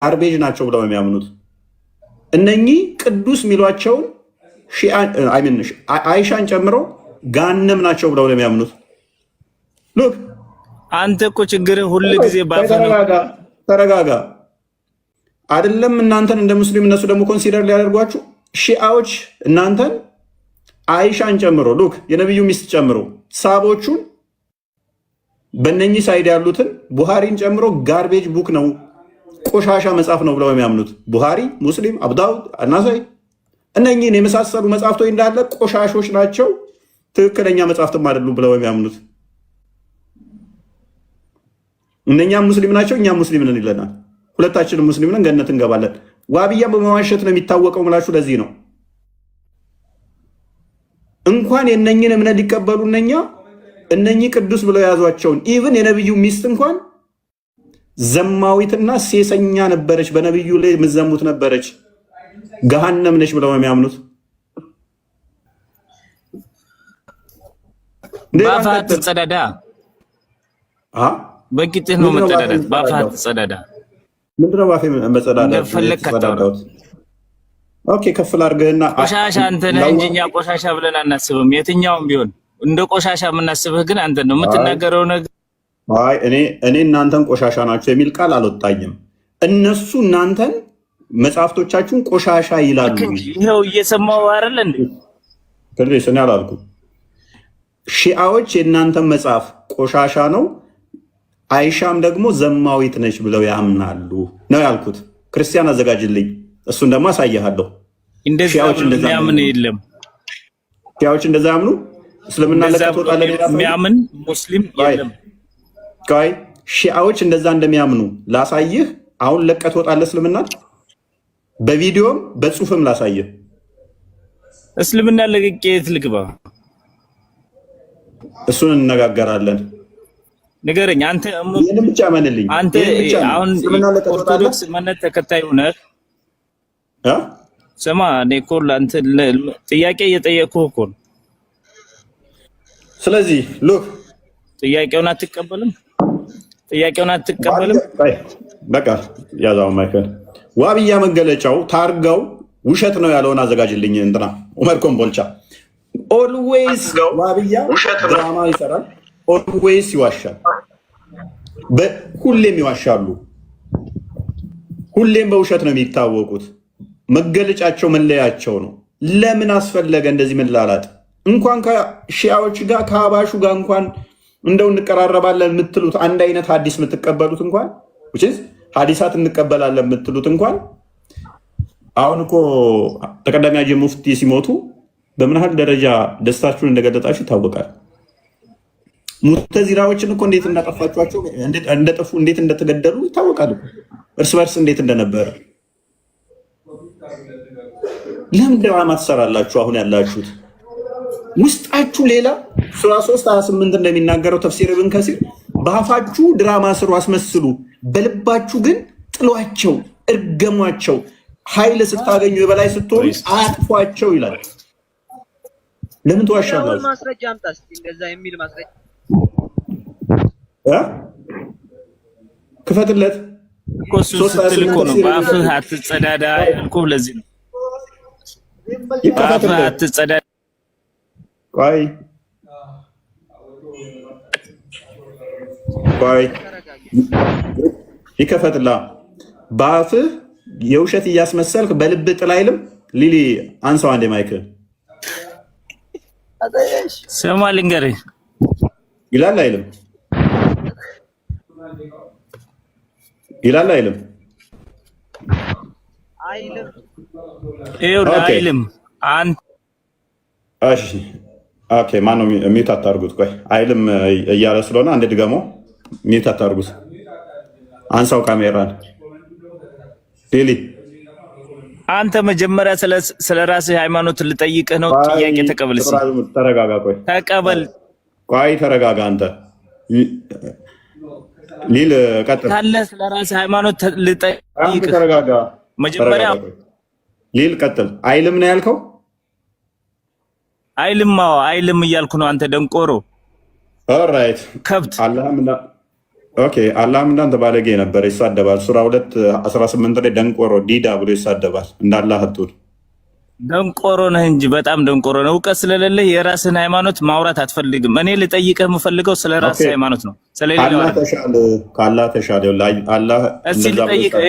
ጋርቤጅ ናቸው ብለው የሚያምኑት እነኚህ ቅዱስ ሚሏቸውን አይሻን ጨምሮ ጋነም ናቸው ብለው የሚያምኑት። ሉክ አንተ እኮ ችግር ሁሉ ጊዜ ተረጋጋ። አይደለም እናንተን እንደ ሙስሊም እነሱ ደግሞ ኮንሲደር ሊያደርጓችሁ ሺአዎች እናንተን አይሻን ጨምሮ ሉክ የነብዩ ሚስት ጨምሮ ሳቦቹን በእነኚህ ሳይድ ያሉትን ቡሃሪን ጨምሮ ጋርቤጅ ቡክ ነው ቆሻሻ መጽሐፍ ነው ብለው የሚያምኑት። ቡሃሪ፣ ሙስሊም፣ አብዳውድ፣ አናሳይ እነኚህን የመሳሰሉ መጽሐፍቶች እንዳለ ቆሻሾች ናቸው፣ ትክክለኛ መጽሐፍትም አይደሉም ብለው የሚያምኑት። እነኛም ሙስሊም ናቸው፣ እኛም ሙስሊም ነን ይለናል። ሁለታችንም ሙስሊም ነን፣ ገነት እንገባለን። ዋብያም በመዋሸት ነው የሚታወቀው ምላችሁ ለዚህ ነው። እንኳን የነኝን እምነት ሊቀበሉ እነኚህ ቅዱስ ብለው የያዟቸውን ኢቭን የነብዩ ሚስት እንኳን ዘማዊትና ሴሰኛ ነበረች፣ በነብዩ ላይ የምትዘሙት ነበረች፣ ገሃነም ነች ብለው የሚያምኑት። ባፋት ጸዳዳ በቂጥህ ነው መጸዳዳት። ባፋት ጸዳዳ ምንድነው? ባፌ መጸዳዳት ኦኬ፣ ከፍል አድርገህና ቆሻሻ አንተ ነህ እንጂ እኛ ቆሻሻ ብለን አናስብም። የትኛውም ቢሆን እንደ ቆሻሻ የምናስብህ ግን አንተ ነው የምትናገረው ነገር። አይ እኔ እናንተን ቆሻሻ ናቸው የሚል ቃል አልወጣኝም። እነሱ እናንተን መጽሐፍቶቻችሁን ቆሻሻ ይላሉ። ይሄው እየሰማው አይደል እንዴ? ከዚህ እኔ አላልኩም። ሺአዎች የእናንተን መጽሐፍ ቆሻሻ ነው፣ አይሻም ደግሞ ዘማዊት ነች ብለው ያምናሉ ነው ያልኩት። ክርስቲያን አዘጋጅልኝ፣ እሱን ደግሞ አሳያለሁ። ሺአዎች እንደዛ የለም። ሺአዎች እንደዛ ያምኑ። እስልምና ለቀቶታ የሚያምን ሙስሊም የለም። ጋይ ሺአዎች እንደዛ እንደሚያምኑ ላሳይህ። አሁን ለቀት ወጣለ እስልምና በቪዲዮም በጽሁፍም ላሳይህ። እስልምና ለቅቄ የት ልግባ? እሱን እንነጋገራለን። ንገረኝ አንተ። ይሄን ብቻ ማንልኝ አንተ አሁን ኦርቶዶክስ እምነት ተከታይ ሆነህ ስማ፣ እኔ እኮ ለአንተ ጥያቄ እየጠየቅኩህ እኮ ነው። ስለዚህ ሉክ ጥያቄውን አትቀበልም? በቃ ያዛው ማይከል ዋብያ መገለጫው ታርጋው ውሸት ነው ያለውን አዘጋጅልኝ። እንትና ኡመር ኮምቦልቻ ኦልዌይስ ዋብያ ድራማ ይሰራል፣ ኦልዌይስ ይዋሻል፣ ሁሌም ይዋሻሉ፣ ሁሌም በውሸት ነው የሚታወቁት። መገለጫቸው መለያቸው ነው። ለምን አስፈለገ እንደዚህ መላላጥ? እንኳን ከሺአዎች ጋር ከአባሹ ጋር እንኳን እንደው እንቀራረባለን የምትሉት አንድ አይነት ሀዲስ የምትቀበሉት እንኳን ሀዲሳት እንቀበላለን የምትሉት እንኳን አሁን እኮ ተቀዳሚ ሀጂ ሙፍቲ ሲሞቱ በምን ያህል ደረጃ ደስታችሁን እንደገለጣችሁ ይታወቃል። ሙተዚራዎችን እኮ እንዴት እንዳጠፋችኋቸው፣ እንደጠፉ፣ እንዴት እንደተገደሉ ይታወቃል። እርስ በርስ እንዴት እንደነበረ። ለምን ድራማ ትሰራላችሁ? አሁን ያላችሁት ውስጣችሁ ሌላ ሱራ 3:28 እንደሚናገረው ተፍሲር ኢብን ከሲር በአፋችሁ ድራማ ስሩ አስመስሉ፣ በልባችሁ ግን ጥሏቸው፣ እርገሟቸው፣ ኃይል ስታገኙ የበላይ ስትሆኑ አጥፏቸው ይላል። ለምን ትዋሻላችሁ? ማስረጃ አምጣ እስቲ፣ እንደዛ የሚል ማስረጃ ክፈትለት። ስትል እኮ ነው በአፍህ አትጸዳዳ ያልኩህ ለዚህ ነው። በአፍህ አትጸዳዳ። ቆይ ይከፈትላ። በአፍህ የውሸት እያስመሰልክ በልብህ ጥል አይልም። ሊሊ አንሳው አንዴ ማይክ። ስማ ልንገርህ ይላል አይልም? ይላል አይልም? አይልም። እሺ ኦኬ። ማነው ሚውት አታርጉት? ቆይ አይልም እያለ ስለሆነ አንድ ድገሞ ሚውት አታርጉት። አንሳው ካሜራን። ሊሊ አንተ መጀመሪያ ስለ ራስህ ሃይማኖት ልጠይቅህ ነው። ጥያቄ ተቀበል። ተረጋጋ። ቆይ ተቀበል። ቆይ ተረጋጋ። አንተ ሊል ቀጥል ካለ ስለ ራስህ ሃይማኖት ልጠይቅህ። ተረጋጋ መጀመሪያ ሊል ቀጥል። አይልም ነው ያልከው? አይልም እያልኩ ነው። አንተ ደንቆሮ። ኦልራይት ከብት። ኦኬ አላህም እንዳንተ ባለጌ ነበር፣ ይሳደባል። ሱራ 2:18 ላይ ደንቆሮ ዲዳ ብሎ ይሳደባል። እንዳላህ አትሁን። ደንቆሮ ነህ እንጂ በጣም ደንቆሮ ነህ። እውቀት ስለሌለህ የራስን ሃይማኖት ማውራት አትፈልግም። እኔ ልጠይቅህ የምፈልገው ስለ ራስህ ሃይማኖት ነው። ስለሌላው ካላህ ተሻለ አላህ እስቲ ልጠይቅህ።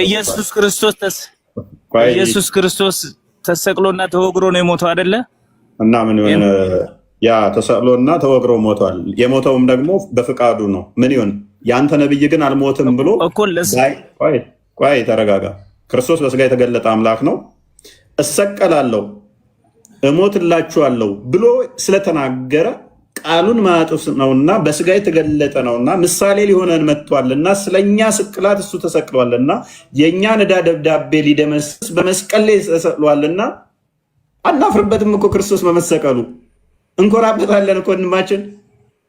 ኢየሱስ ክርስቶስ ተሰቅሎና ተወግሮ ነው የሞተው አይደለ? እና ምን ያ ተሰቅሎና ተወግሮ ሞቷል። የሞተውም ደግሞ በፍቃዱ ነው። ምን ይሁን ያንተ ነብይ ግን አልሞትም ብሎ ቆይ ተረጋጋ። ክርስቶስ በስጋ የተገለጠ አምላክ ነው። እሰቀላለሁ እሞትላችኋለሁ ብሎ ስለተናገረ ቃሉን ማጥፍ ነውና በስጋ የተገለጠ ነውና ምሳሌ ሊሆነን መጥቷልና ስለኛ ስቅላት እሱ ተሰቅሏልና የእኛን ዕዳ ደብዳቤ ሊደመስስ በመስቀል ላይ ተሰቅሏልና አናፍርበትም እኮ ክርስቶስ በመሰቀሉ እንኮራበታለን እኮ። ወንድማችን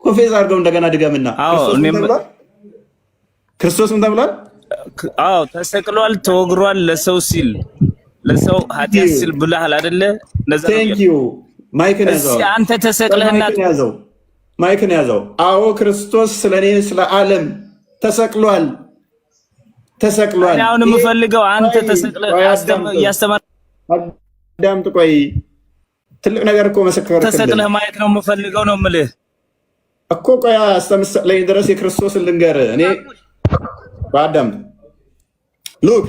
ኮፌዝ አድርገው እንደገና ድገምና ክርስቶስም ተብሏል። አዎ ተሰቅሏል፣ ተወግሯል ለሰው ሲል ለሰው ኃጢአት ሲል ብለሃል አይደለ? ቴንኪዩ ማይክን ያዘው። አንተ ተሰቅለህና ማይክን ያዘው። አዎ ክርስቶስ ስለኔ ስለ ዓለም ተሰቅሏል። አሁን የምፈልገው አንተ ተሰቅለህ እያስተማር አዳምጥ። ቆይ ትልቅ ነገር እኮ መሰከረ። ተሰቅለህ ማየት ነው የምፈልገው ነው የምልህ እኮ። ቆይ አስተምሰለኝ ድረስ የክርስቶስን ልንገርህ እኔ በአዳምጥ ሉክ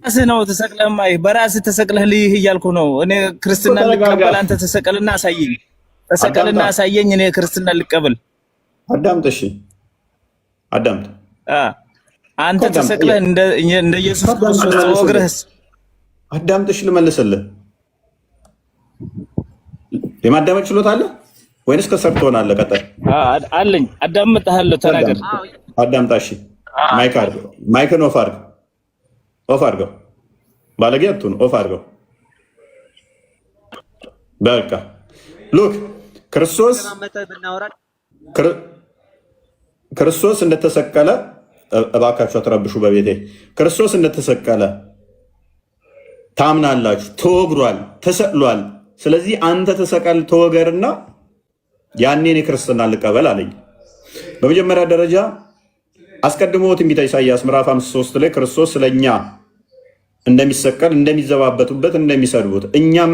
ራስህ ነው ተሰቅለህ ማየት። በራስህ ተሰቅለህ ልይህ እያልኩ ነው እኔ ክርስትና ልቀበል። አንተ ተሰቀልና አሳየኝ፣ ተሰቀልና አሳየኝ፣ እኔ ክርስትና ልቀበል። አዳምጥ፣ እሺ አዳምጥ። አንተ ተሰቅለህ እንደ ኢየሱስ ክርስቶስ ተወግረህስ አዳምጥሽ ልመልስልህ። የማዳመጥ ችሎታ አለ ወይንስ ከሰርቶ ሆናለህ? ቀጠል አለኝ። አዳምጥሃለሁ፣ ተናገር። አዳምጣ። እሺ ማይክን ኦፍ አድርገው። ባለጌ አትሁን። ኦፍ አድርገው። በቃ ሉክ ክርስቶስ እንደተሰቀለ እባካችሁ አትረብሹ በቤቴ። ክርስቶስ እንደተሰቀለ ታምናላችሁ። ተወግሯል፣ ተሰቅሏል። ስለዚህ አንተ ተሰቀል ተወገርና ያኔን የክርስትና ልቀበል አለኝ። በመጀመሪያ ደረጃ አስቀድሞ ትንቢተ ኢሳይያስ ምዕራፍ 53 ላይ ክርስቶስ ስለኛ እንደሚሰቀል፣ እንደሚዘባበቱበት፣ እንደሚሰድቡት እኛም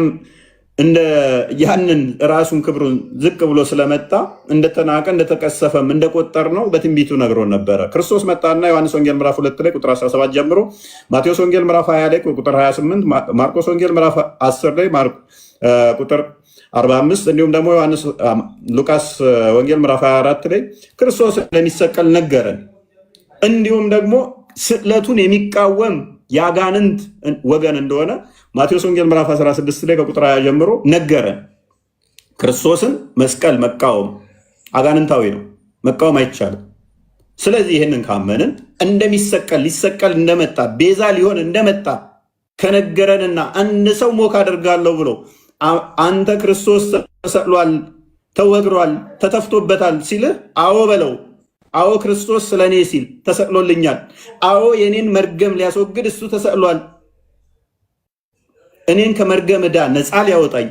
ያንን ራሱን ክብሩን ዝቅ ብሎ ስለመጣ እንደተናቀ እንደተቀሰፈም እንደቆጠር ነው በትንቢቱ ነግሮን ነበረ። ክርስቶስ መጣና ዮሐንስ ወንጌል ምዕራፍ 2 ላይ ቁጥር 17 ጀምሮ፣ ማቴዎስ ወንጌል ምዕራፍ 20 ላይ ቁጥር 28፣ ማርቆስ ወንጌል ምዕራፍ 10 ላይ ቁጥር 45 እንዲሁም ደግሞ ሉቃስ ወንጌል ምዕራፍ 24 ላይ ክርስቶስ እንደሚሰቀል ነገረን። እንዲሁም ደግሞ ስቅለቱን የሚቃወም የአጋንንት ወገን እንደሆነ ማቴዎስ ወንጌል ምዕራፍ 16 ላይ ከቁጥር 20 ጀምሮ ነገረን። ክርስቶስን መስቀል መቃወም አጋንንታዊ ነው፣ መቃወም አይቻልም። ስለዚህ ይህንን ካመንን እንደሚሰቀል ሊሰቀል እንደመጣ ቤዛ ሊሆን እንደመጣ ከነገረንና አንድ ሰው ሞክ አደርጋለሁ ብሎ አንተ ክርስቶስ ተሰቅሏል፣ ተወግሯል፣ ተተፍቶበታል ሲልህ አዎ በለው። አዎ ክርስቶስ ስለ እኔ ሲል ተሰቅሎልኛል። አዎ የኔን መርገም ሊያስወግድ እሱ ተሰቅሏል። እኔን ከመርገም ዕዳ ነፃ ሊያወጣኝ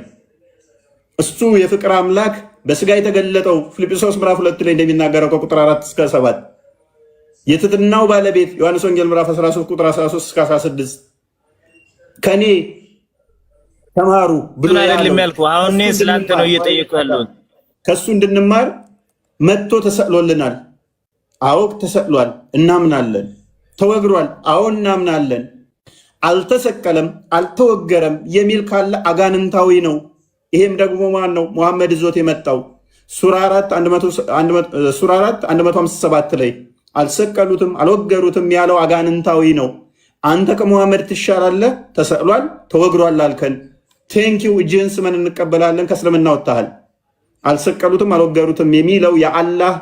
እሱ የፍቅር አምላክ በስጋ የተገለጠው ፊልጵስዩስ ምዕራፍ 2 ላይ እንደሚናገረው ከቁጥር 4 እስከ 7 የትሕትናው ባለቤት ዮሐንስ ወንጌል ምዕራፍ 13 ቁጥር 13 እስከ 16 ከኔ ተማሩ ብሎ ያልኩህ አሁን እኔ ስላንተ ነው እየጠየኩህ ያለሁት። ከሱ እንድንማር መጥቶ ተሰቅሎልናል። አዎ ተሰቅሏል፣ እናምናለን። ተወግሯል፣ አዎ እናምናለን። አልተሰቀለም፣ አልተወገረም የሚል ካለ አጋንንታዊ ነው። ይሄም ደግሞ ማን ነው? ሙሐመድ ይዞት የመጣው ሱራ 4 157 ላይ አልሰቀሉትም፣ አልወገሩትም ያለው አጋንንታዊ ነው። አንተ ከሙሐመድ ትሻላለህ። ተሰቅሏል፣ ተወግሯል አልከን። ቴንኪው፣ እጅህን ስመን እንቀበላለን። ከእስልምና ወጥተሃል። አልሰቀሉትም፣ አልወገሩትም የሚለው የአላህ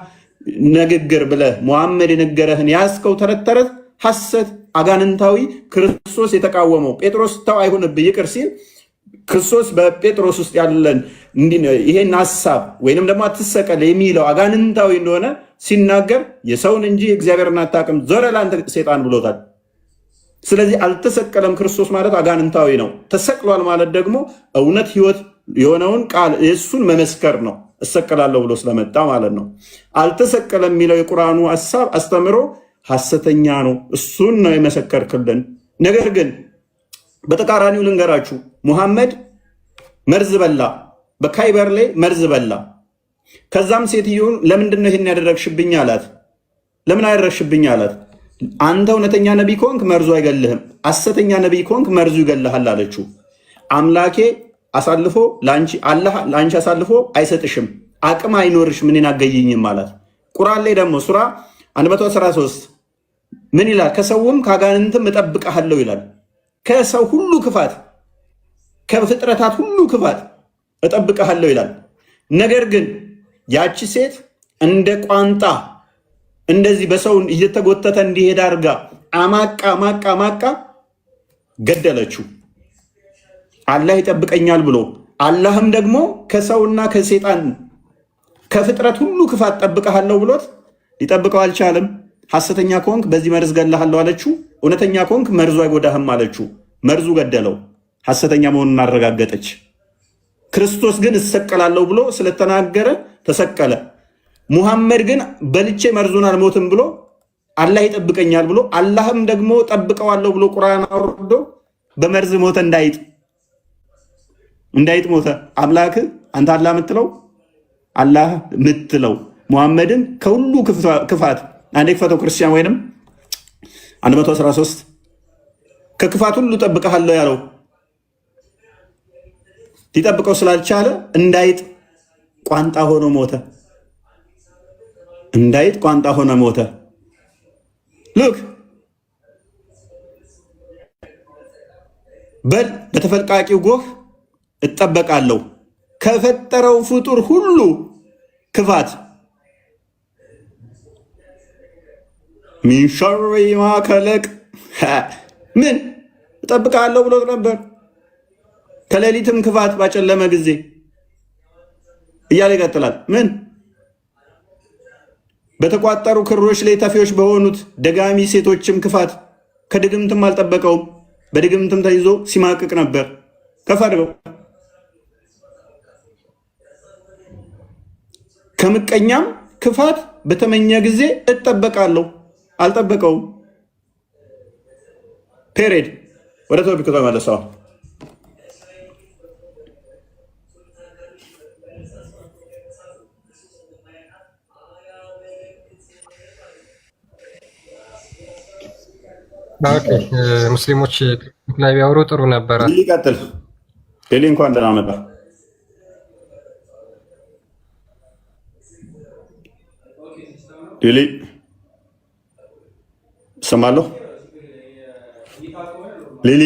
ንግግር ብለህ ሙሐመድ የነገረህን ያዝከው ተረት ተረት ሐሰት አጋንንታዊ ክርስቶስ የተቃወመው ጴጥሮስ ተው አይሁንብህ ይቅር ሲል ክርስቶስ በጴጥሮስ ውስጥ ያለን ይሄን ሐሳብ ወይንም ደግሞ አትሰቀል የሚለው አጋንንታዊ እንደሆነ ሲናገር የሰውን እንጂ እግዚአብሔርን አታውቅም ዞር ለአንተ ሴጣን ብሎታል። ስለዚህ አልተሰቀለም ክርስቶስ ማለት አጋንንታዊ ነው። ተሰቅሏል ማለት ደግሞ እውነት ሕይወት የሆነውን ቃል የእሱን መመስከር ነው። እሰቀላለሁ ብሎ ስለመጣ ማለት ነው። አልተሰቀለም የሚለው የቁርአኑ ሐሳብ አስተምሮ ሐሰተኛ ነው። እሱን ነው የመሰከርክልን። ነገር ግን በተቃራኒው ልንገራችሁ፣ ሙሐመድ መርዝ በላ፣ በካይበር ላይ መርዝ በላ። ከዛም ሴትዮውን ለምንድን ነው ይህን ያደረግሽብኝ አላት። ለምን አደረግሽብኝ አላት። አንተ እውነተኛ ነቢይ ከሆንክ መርዙ አይገልህም፣ ሐሰተኛ ነቢይ ከሆንክ መርዙ ይገልሃል አለችው። አምላኬ አሳልፎ አላህ ለአንቺ አሳልፎ አይሰጥሽም፣ አቅም አይኖርሽም፣ እኔን አገይኝም አላት። ቁርአን ላይ ደግሞ ሱራ 113 ምን ይላል? ከሰውም ከአጋንንትም እጠብቅሃለሁ ይላል። ከሰው ሁሉ ክፋት፣ ከፍጥረታት ሁሉ ክፋት እጠብቅሃለሁ ይላል። ነገር ግን ያቺ ሴት እንደ ቋንጣ እንደዚህ በሰው እየተጎተተ እንዲሄድ አድርጋ አማቃ ገደለችው። አላህ ይጠብቀኛል ብሎ አላህም ደግሞ ከሰውና ከሴጣን ከፍጥረት ሁሉ ክፋት ጠብቀሃለሁ ብሎት ሊጠብቀው አልቻለም። ሐሰተኛ ከሆንክ በዚህ መርዝ ገለሃለሁ አለችው። እውነተኛ ከሆንክ መርዙ አይጎዳህም አለችው። መርዙ ገደለው። ሐሰተኛ መሆኑን አረጋገጠች። ክርስቶስ ግን እሰቀላለሁ ብሎ ስለተናገረ ተሰቀለ። ሙሐመድ ግን በልቼ መርዙን አልሞትም ብሎ አላህ ይጠብቀኛል ብሎ አላህም ደግሞ ጠብቀዋለሁ ብሎ ቁርአን አውርዶ በመርዝ ሞተ። እንዳይጥ ሞተ። አምላክ አንተ አላህ ምትለው ሙሐመድን ከሁሉ ክፋት አንዴ ክፈተው ክርስቲያን ወይንም 113 ከክፋት ሁሉ ጠብቀሃለሁ ያለው ሊጠብቀው ስላልቻለ እንዳይጥ ቋንጣ ሆኖ ሞተ። እንዳይጥ ቋንጣ ሆነ ሞተ። ሉክ በል በተፈልቃቂው ጎህ እጠበቃለሁ ከፈጠረው ፍጡር ሁሉ ክፋት ሚን ሸሪ ማ ከለቅ ምን እጠብቃለሁ ብሎት ነበር። ከሌሊትም ክፋት ባጨለመ ጊዜ እያለ ይቀጥላል። ምን በተቋጠሩ ክሮች ላይ ተፊዎች በሆኑት ደጋሚ ሴቶችም ክፋት ከድግምትም አልጠበቀውም። በድግምትም ተይዞ ሲማቅቅ ነበር። ከፍ አድርገው ከምቀኛም ክፋት በተመኘ ጊዜ እጠበቃለሁ። አልጠበቀውም። ፔሬድ ወደ ቶፒክ ተመለሰው። ሙስሊሞች ላይ ቢያወሩ ጥሩ ነበረ። ይቀጥል። ሌሊ እንኳን ደህና መጣ። ሌሊ ሰማለሁ። ሌሊ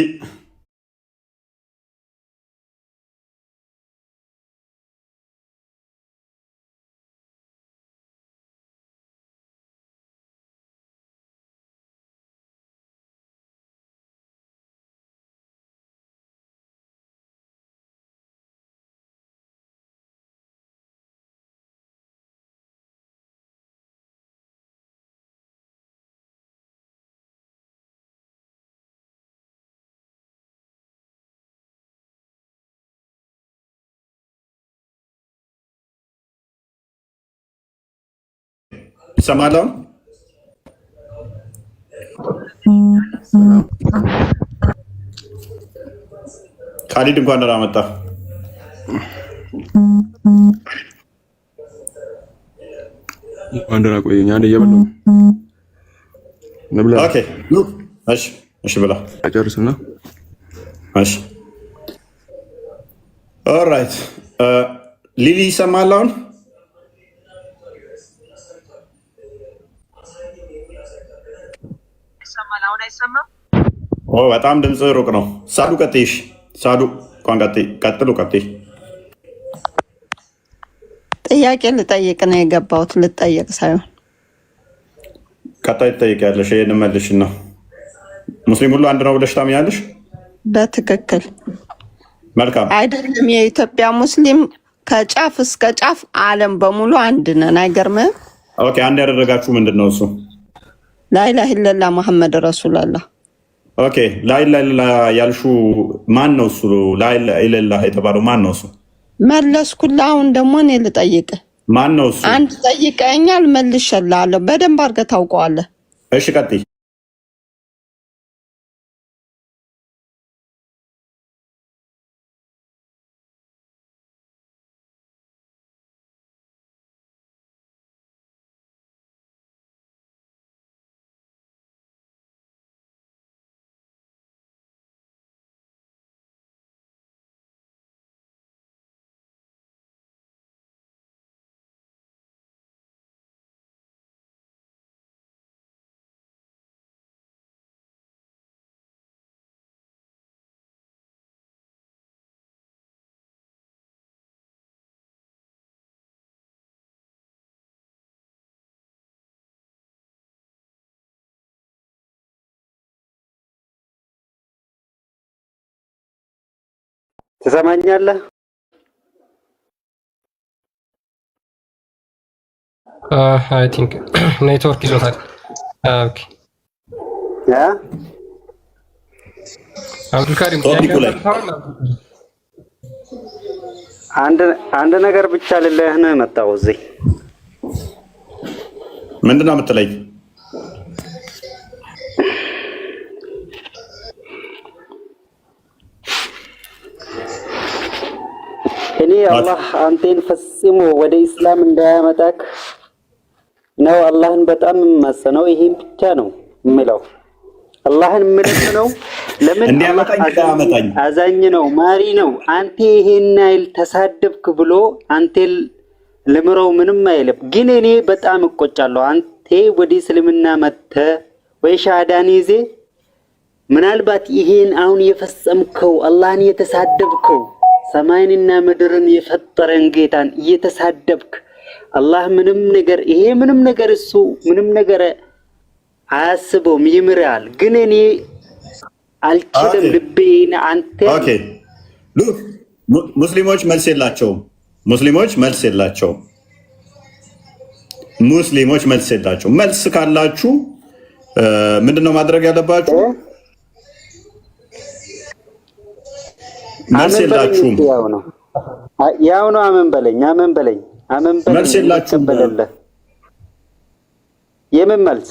ሰማለሁ። ካሊድ እንኳን ደህና መጣ። አንደና ቆየኝ አንድ እየበላሁ ነብላ። ኦኬ እሺ ብላ ጨርስና እሺ ኦልራይት ሊሊ ይሰማል አሁን? በጣም ድምፅ ሩቅ ነው። ሳዱ ቀጥይሽ። ሳዱ እንኳን ቀጥሉ። ጥያቄ ልጠይቅ ነው የገባሁት፣ ልጠየቅ ሳይሆን ቀጣይ ትጠይቂያለሽ። ይሄን መልሽ ነው። ሙስሊም ሁሉ አንድ ነው ብለሽ ታምኛለሽ? በትክክል መልካም። አይደለም የኢትዮጵያ ሙስሊም ከጫፍ እስከ ጫፍ ዓለም በሙሉ አንድ ነን። አይገርምህም? ኦኬ አንድ ያደረጋችሁ ምንድን ነው እሱ? ላኢላሀ ኢለላህ መሐመድ ረሱላላህ። ኦኬ ላኢላሀ ኢለላህ ያልሹ ማን ነው እሱ? ላኢላሀ ኢለላህ የተባለው ማን ነው እሱ? መለስኩልህ። አሁን ደግሞ እኔ ልጠይቅህ። ማን ነው እሱ? አንድ ጠይቀኛል፣ መልሼልሃለሁ። በደንብ አድርገህ ታውቀዋለህ። እሺ ቀጥይ። ትሰማኛለህ? አይ ቲንክ ኔትወርክ ይዞታል። ኦኬ አብዱልካሪም አንድ ነገር ብቻ ልልህ ነው የመጣው። እዚህ ምንድን ነው የምትለኝ? እኔ አላህ አንተን ፈጽሞ ወደ እስላም እንዳያመጣክ ነው አላህን በጣም የማጸነው። ይሄን ብቻ ነው የምለው። አላህን የምለምነው ለምን እንዲያመጣኝ አዛኝ ነው፣ ማሪ ነው። አንተ ይሄን አይል ተሳደብክ ብሎ አንተ ለምረው ምንም አይልም። ግን እኔ በጣም እቆጫለሁ። አንተ ወደ እስልምና መጥተ ወይ ሻሃዳን ይዜ ምናልባት ይሄን አሁን የፈጸምከው አላህን የተሳደብከው ሰማይንና ምድርን የፈጠረን ጌታን እየተሳደብክ አላህ ምንም ነገር ይሄ ምንም ነገር እሱ ምንም ነገር አያስበውም፣ ይምራል። ግን እኔ አልችልም። ልቤን አንተ ኦኬ ሉክ ሙስሊሞች መልስ የላቸውም። ሙስሊሞች መልስ የላቸውም። መልስ ካላችሁ ምንድነው ማድረግ ያለባችሁ? መልስ የላችሁም። ያው ነው። አመን በለኝ። መልስ የላችሁም። የምን መልስ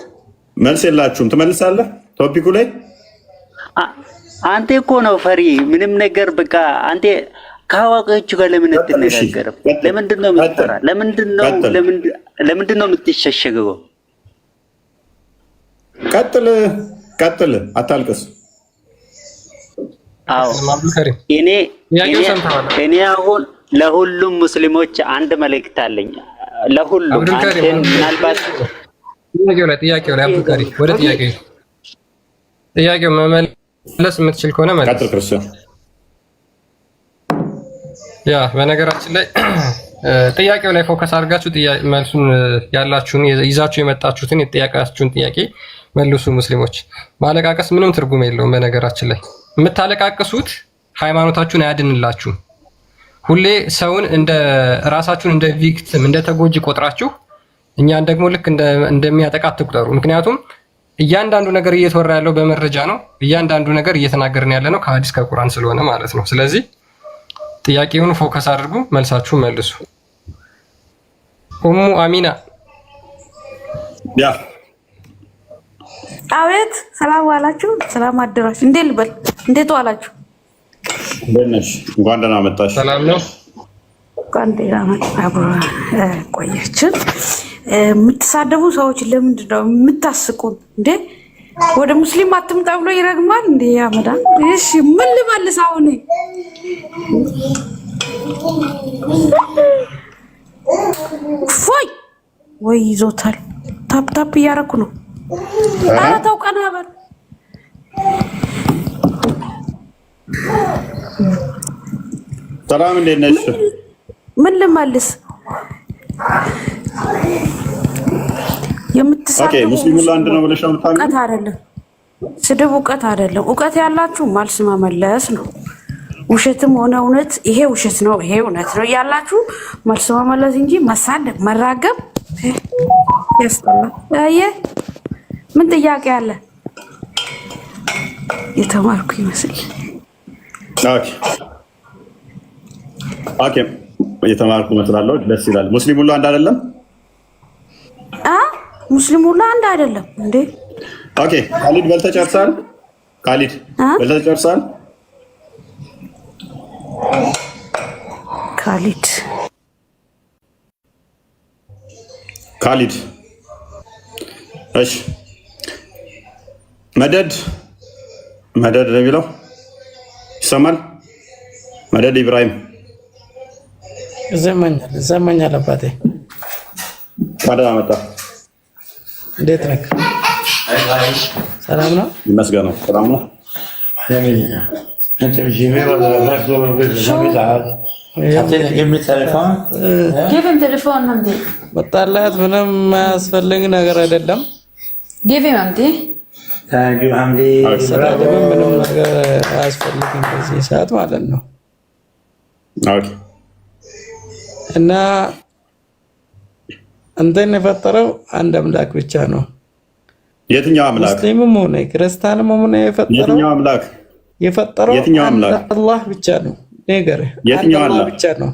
የላችሁም። ትመልሳለህ ቶፒኩ ላይ። አንተ እኮ ነው ፈሪ። ምንም ነገር በቃ አንተ ከአዋቂዎቹ ጋር ለምን አትነጋገርም? ለምንድን ነው የምትፈራ? ለምንድን ነው የምትሸሸገው? ቀጥል፣ አታልቅስ። አዎ እኔ አሁን ለሁሉም ሙስሊሞች አንድ መልእክት አለኝ። ለሁሉም ምናልባት ጥያቄው ላይ አብዱልካሪ ወደ ጥያቄው መመለስ የምትችል ከሆነ መልስ። ያ በነገራችን ላይ ጥያቄው ላይ ፎከስ አድርጋችሁ መልሱን ያላችሁን ይዛችሁ የመጣችሁትን የጥያቄያችሁን ጥያቄ መልሱ። ሙስሊሞች ማለቃቀስ ምንም ትርጉም የለውም። በነገራችን ላይ የምታለቃቅሱት ሃይማኖታችሁን አያድንላችሁም። ሁሌ ሰውን እንደ ራሳችሁን እንደ ቪክቲም እንደ ተጎጂ ቆጥራችሁ እኛን ደግሞ ልክ እንደሚያጠቃ አትቁጠሩ። ምክንያቱም እያንዳንዱ ነገር እየተወራ ያለው በመረጃ ነው። እያንዳንዱ ነገር እየተናገርን ያለ ነው ከሐዲስ ከቁርአን ስለሆነ ማለት ነው። ስለዚህ ጥያቄውን ፎከስ አድርጉ፣ መልሳችሁ መልሱ። ኡሙ አሚና ያ አቤት። ሰላም ዋላችሁ፣ ሰላም አደራችሁ። እንዴት ልበል? እንዴት ዋላችሁ? በእነሽ እንኳን ደህና መጣሽ። ሰላም ነው። እንኳን ደህና ቆያችን። የምትሳደቡ ሰዎች ለምንድን ነው የምታስቁን እንዴ? ወደ ሙስሊም አትምጣ ብሎ ይረግማል እንዴ ያመዳ? እሺ ምን ልመልስ አሁን? ወይ ይዞታል። ታፕ እያደረኩ ነው። ኧረ ተው ቀና በል። ሰላም እንዴት ነሽ? ምን ልመልስ? የምትሳደቡ ሙስሊሙ አንድ ነው ብለሽ እውቀት አይደለም፣ ስድብ እውቀት አይደለም። እውቀት ያላችሁ መልስ መመለስ ነው። ውሸትም ሆነ እውነት ይሄ ውሸት ነው ይሄ እውነት ነው ያላችሁ መልስ መመለስ እንጂ መሳደብ መራገም ያስጠላል። አየህ ምን ጥያቄ አለ? የተማርኩ ይመስል ኦኬ የተማርኩ መስላለሁ። ደስ ይላል። ሙስሊም ሁሉ አንድ አይደለም። ሙስሊም ሁሉ አንድ አይደለም እንዴ? ኦኬ ካሊድ በልተህ ጨርሰሃል? ካሊድ በልተህ ጨርሰሃል? ካሊድ እሺ፣ መደድ ነው የሚለው ይሰማል? መደድ ኢብራሂም ይሰማኛል። አባቴ ታዲያ መጣ። እንዴት ነህ? ሰላም ነው? ይመስገነው። ሰላም ነው። መጣላት ምንም የማያስፈልግ ነገር አይደለም። ሰላም ምንም ነገር አያስፈልግም በዚህ ሰዓት ማለት ነው። እና አንተን የፈጠረው አንድ አምላክ ብቻ ነው። የትኛው አምላክ? ሙስሊምም ሆነ ክርስቲያንም ሆነ የትኛው አምላክ? የፈጠረው አላህ ብቻ ነው። ነገርህ የትኛው አላህ ብቻ ነው።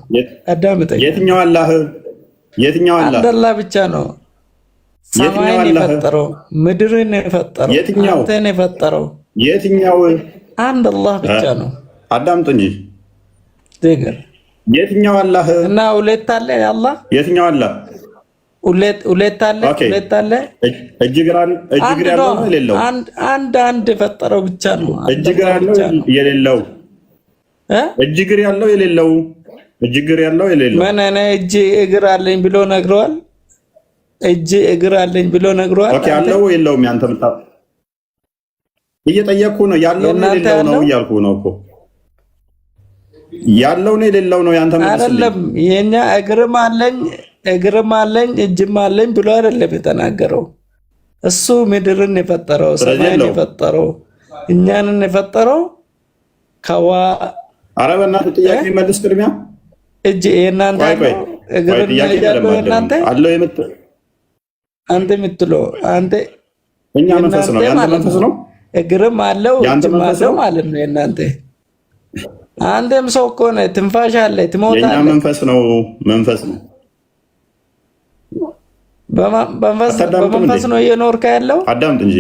አዳምጠኝ። የትኛው አላህ? አላህ ብቻ ነው። ሰማይን የፈጠረው ምድርን የፈጠረው አንተን የፈጠረው የትኛው? አንድ አላህ ብቻ ነው። አዳምጥ እንጂ ነገር የትኛው አላህ? እና ሁለት አለ አላህ። የትኛው አላህ? ሁለት አለ። ሁለት አለ። እጅግር ያለው ነው የሌለው? አንድ የፈጠረው ብቻ ነው። እጅግር ያለው የሌለው? እጅግር ያለው የሌለው? እጅግር ያለው የሌለው? ምን እኔ እጅ እግር አለኝ ብሎ ነግረዋል? እጅ እግር አለኝ ብሎ ነግረዋል? ኦኬ ያለው የለውም? ያንተ ምታ እየጠየቅኩ ነው። ያለው ነው የሌለው ነው እያልኩ ነው እኮ። ያለው ነው የሌለው ነው ያንተ መልስ አይደለም። የኛ እግርም አለኝ እጅም አለኝ ብሎ አይደለም የተናገረው። እሱ ምድርን የፈጠረው ሰማይን የፈጠረው እኛንን የፈጠረው ከዋ ኧረ በእናትህ ጥያቄ መልስ ቅድሚያ። እጅ የእናንተ እግርና እጅ አለው የእናንተ አለው አንተ የምትለው አንተ እኛ መንፈስ ነው ያንተ መንፈስ ነው። እግርም አለው እጅም አለው ማለት ነው የእናንተ። አንተም ሰው እኮ ነህ፣ ትንፋሽ አለ፣ ትሞታለህ። የኛ መንፈስ ነው በመንፈስ ነው እየኖርክ ያለው። አዳምጥ እንጂ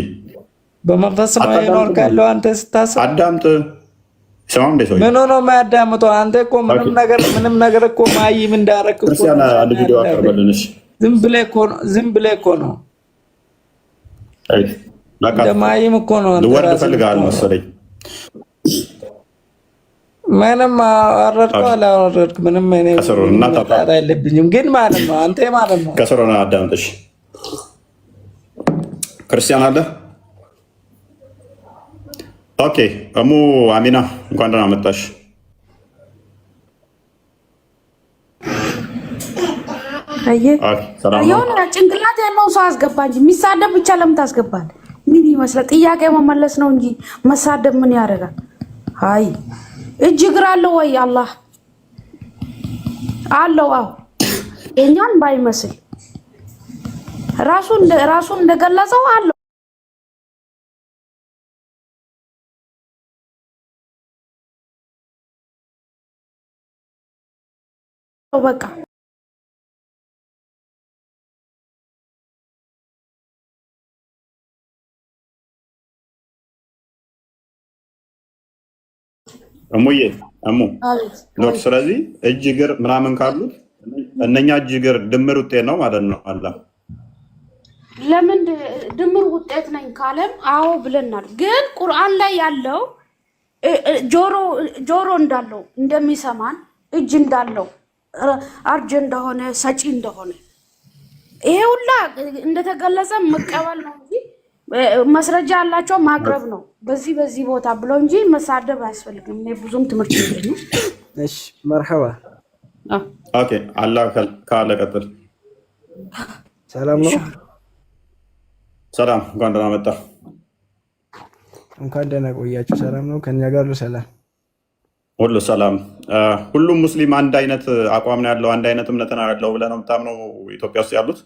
በመንፈስ ነው እየኖርክ ያለው አንተ ስታስብ። አዳምጥ። ሰማም እንደ ሰው ምን ሆኖ የማያዳምጠው? አንተ እኮ ምንም ነገር እኮ ማይም እንዳረክ እኮ ክርስቲያን አንድ ቪዲዮ አቀርበልን። እሺ ዝም ብለህ እኮ ነው እንደማይም እኮ ነው። ልወርድ እፈልጋለሁ መሰለኝ። ምንም አወረድከው አላወረድክ ምንም እኔ የለብኝም፣ ግን ማለት ነው አንተ ማለት ነው ከስሮ ነው። አዳምጥሽ ክርስቲያን አለ። ኦኬ እሙ አሚና እንኳን ደህና መጣሽ። የሆነ ጭንቅላት ያለውን ሰው አስገባ እንጂ የሚሳደብ ብቻ ለምን ታስገባል? ምን ይመስላል? ጥያቄ መመለስ ነው እንጂ መሳደብ ምን ያደርጋል? አይ እጅ እግር አለው ወይ? አላህ አለው። አዎ የኛን ባይመስል ራሱ እንደገለጸው አለው። በቃ እሙዬ ሎክ። ስለዚህ እጅ እግር ምናምን ካሉት እነኛ እጅ እግር ድምር ውጤት ነው ማለት ነው። አላ ለምን ድምር ውጤት ነኝ ካለም አዎ ብለናል። ግን ቁርአን ላይ ያለው ጆሮ እንዳለው እንደሚሰማን፣ እጅ እንዳለው፣ አርጅ እንደሆነ፣ ሰጪ እንደሆነ ይሄ ሁላ እንደተገለጸ መቀበል ነው እንጂ መስረጃ ያላቸው ማቅረብ ነው። በዚህ ቦታ ብሎ እንጂ መሳደብ አያስፈልግም። እኔ ብዙም ትምህርት የለኝም። እሺ መርሐባ። ኦኬ አላህ ካለ ቀጥል። ሰላም ነው። ሰላም እንኳን ደህና መጣ። እንኳን ደህና ቆያችሁ። ሰላም ነው ከኛ ጋር ሰላም፣ ሁሉ ሰላም። ሁሉም ሙስሊም አንድ አይነት አቋም ነው ያለው፣ አንድ አይነት እምነት ነው ያለው ብለህ ነው የምታምነው ኢትዮጵያ ውስጥ ያሉት?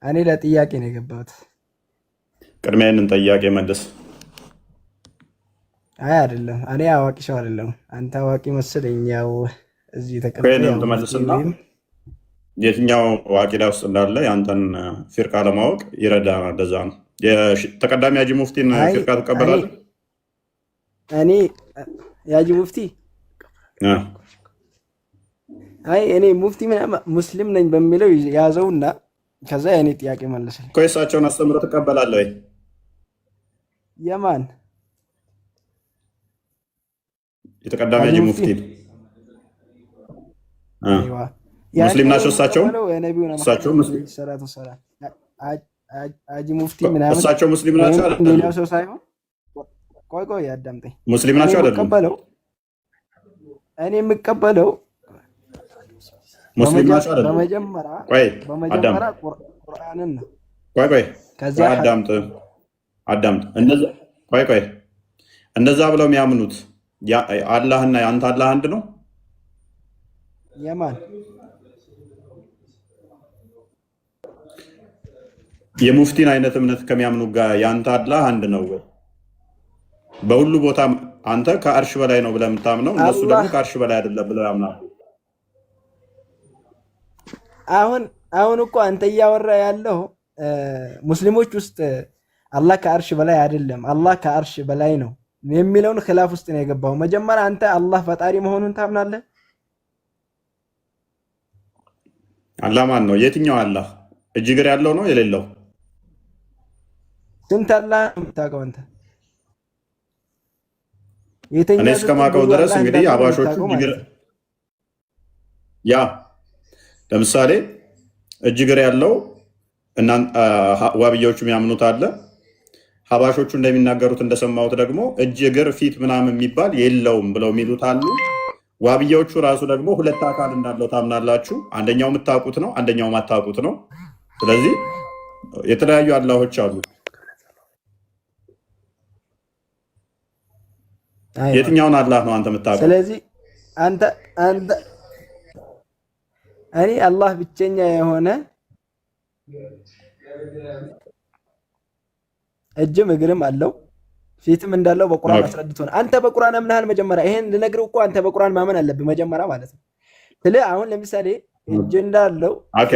እኔ ለጥያቄ ነው የገባሁት። ቅድሚያ ይህንን ጥያቄ መልስ። አይ አይደለም፣ እኔ አዋቂ ሰው አይደለም። አንተ አዋቂ መስለኝ። ያው እዚህ ተቀምጠህ ትመልስና የትኛው አቂዳ ውስጥ እንዳለ ያንተን ፊርቃ ለማወቅ ይረዳናል። ለዛ ነው ተቀዳሚ ሀጂ ሙፍቲን ፊርቃ ትቀበላለህ? እኔ የሀጂ ሙፍቲ እኔ ሙፍቲ ሙስሊም ነኝ በሚለው ያዘውና ከዛ የኔ ጥያቄ መልስልኝ። እሳቸውን አስተምሮ ትቀበላለህ ወይ? የማን የተቀዳሚ ሀጂ ሙፍቲን ሙስሊም ናቸው እሳቸው? እሳቸው ሙስሊም ሀጂ ሙፍቲ ምናምን እሳቸው ሙስሊም ናቸው አይደል? ሌላው ሰው ሳይሆን ቆይ አዳምጠኝ። ሙስሊም ናቸው አይደል? እኔ የምቀበለው ሙስሊም ናቸው አይደል? በመጀመሪያ ቁርአንን ነው። ከዚያ አዳምጥ። እንደዛ ብለው የሚያምኑት አላህና የአንተ አላህ አንድ ነው? የማን የሙፍቲን አይነት እምነት ከሚያምኑ ጋር የአንተ አላህ አንድ ነው ወይ? በሁሉ ቦታ አንተ ከአርሽ በላይ ነው ብለህ የምታምነው እነሱ ደግሞ ከአርሽ በላይ አይደለም ብለው ያምናሉ። አሁን እኮ አንተ እያወራ ያለው ሙስሊሞች ውስጥ አላህ ከአርሽ በላይ አይደለም፣ አላህ ከአርሽ በላይ ነው የሚለውን ኺላፍ ውስጥ ነው የገባው። መጀመሪያ አንተ አላህ ፈጣሪ መሆኑን ታምናለህ? አላህ ማን ነው? የትኛው አላህ? እጅ እግር ያለው ነው የሌለው? ስንት አላህ ነው የምታውቀው አንተ? እኔ እስከማውቀው ድረስ እንግዲህ አባሾቹ ለምሳሌ እጅ እግር ያለው ዋብያዎቹ የሚያምኑት አለ። ሀባሾቹ እንደሚናገሩት እንደሰማሁት ደግሞ እጅ እግር ፊት ምናምን የሚባል የለውም ብለው የሚሉት አሉ። ዋብያዎቹ ራሱ ደግሞ ሁለት አካል እንዳለው ታምናላችሁ። አንደኛው የምታውቁት ነው፣ አንደኛው የማታውቁት ነው። ስለዚህ የተለያዩ አላሆች አሉ። የትኛውን አላህ ነው አንተ የምታውቀው? ስለዚህ አንተ እኔ አላህ ብቸኛ የሆነ እጅም እግርም አለው ፊትም እንዳለው በቁርአን አስረድቶን። አንተ በቁርአን አምናሃል? መጀመሪያ ይሄን ልነግርህ እኮ አንተ በቁርአን ማመን አለብህ መጀመሪያ ማለት ነው። ስለዚህ አሁን ለምሳሌ እጅ እንዳለው አንተ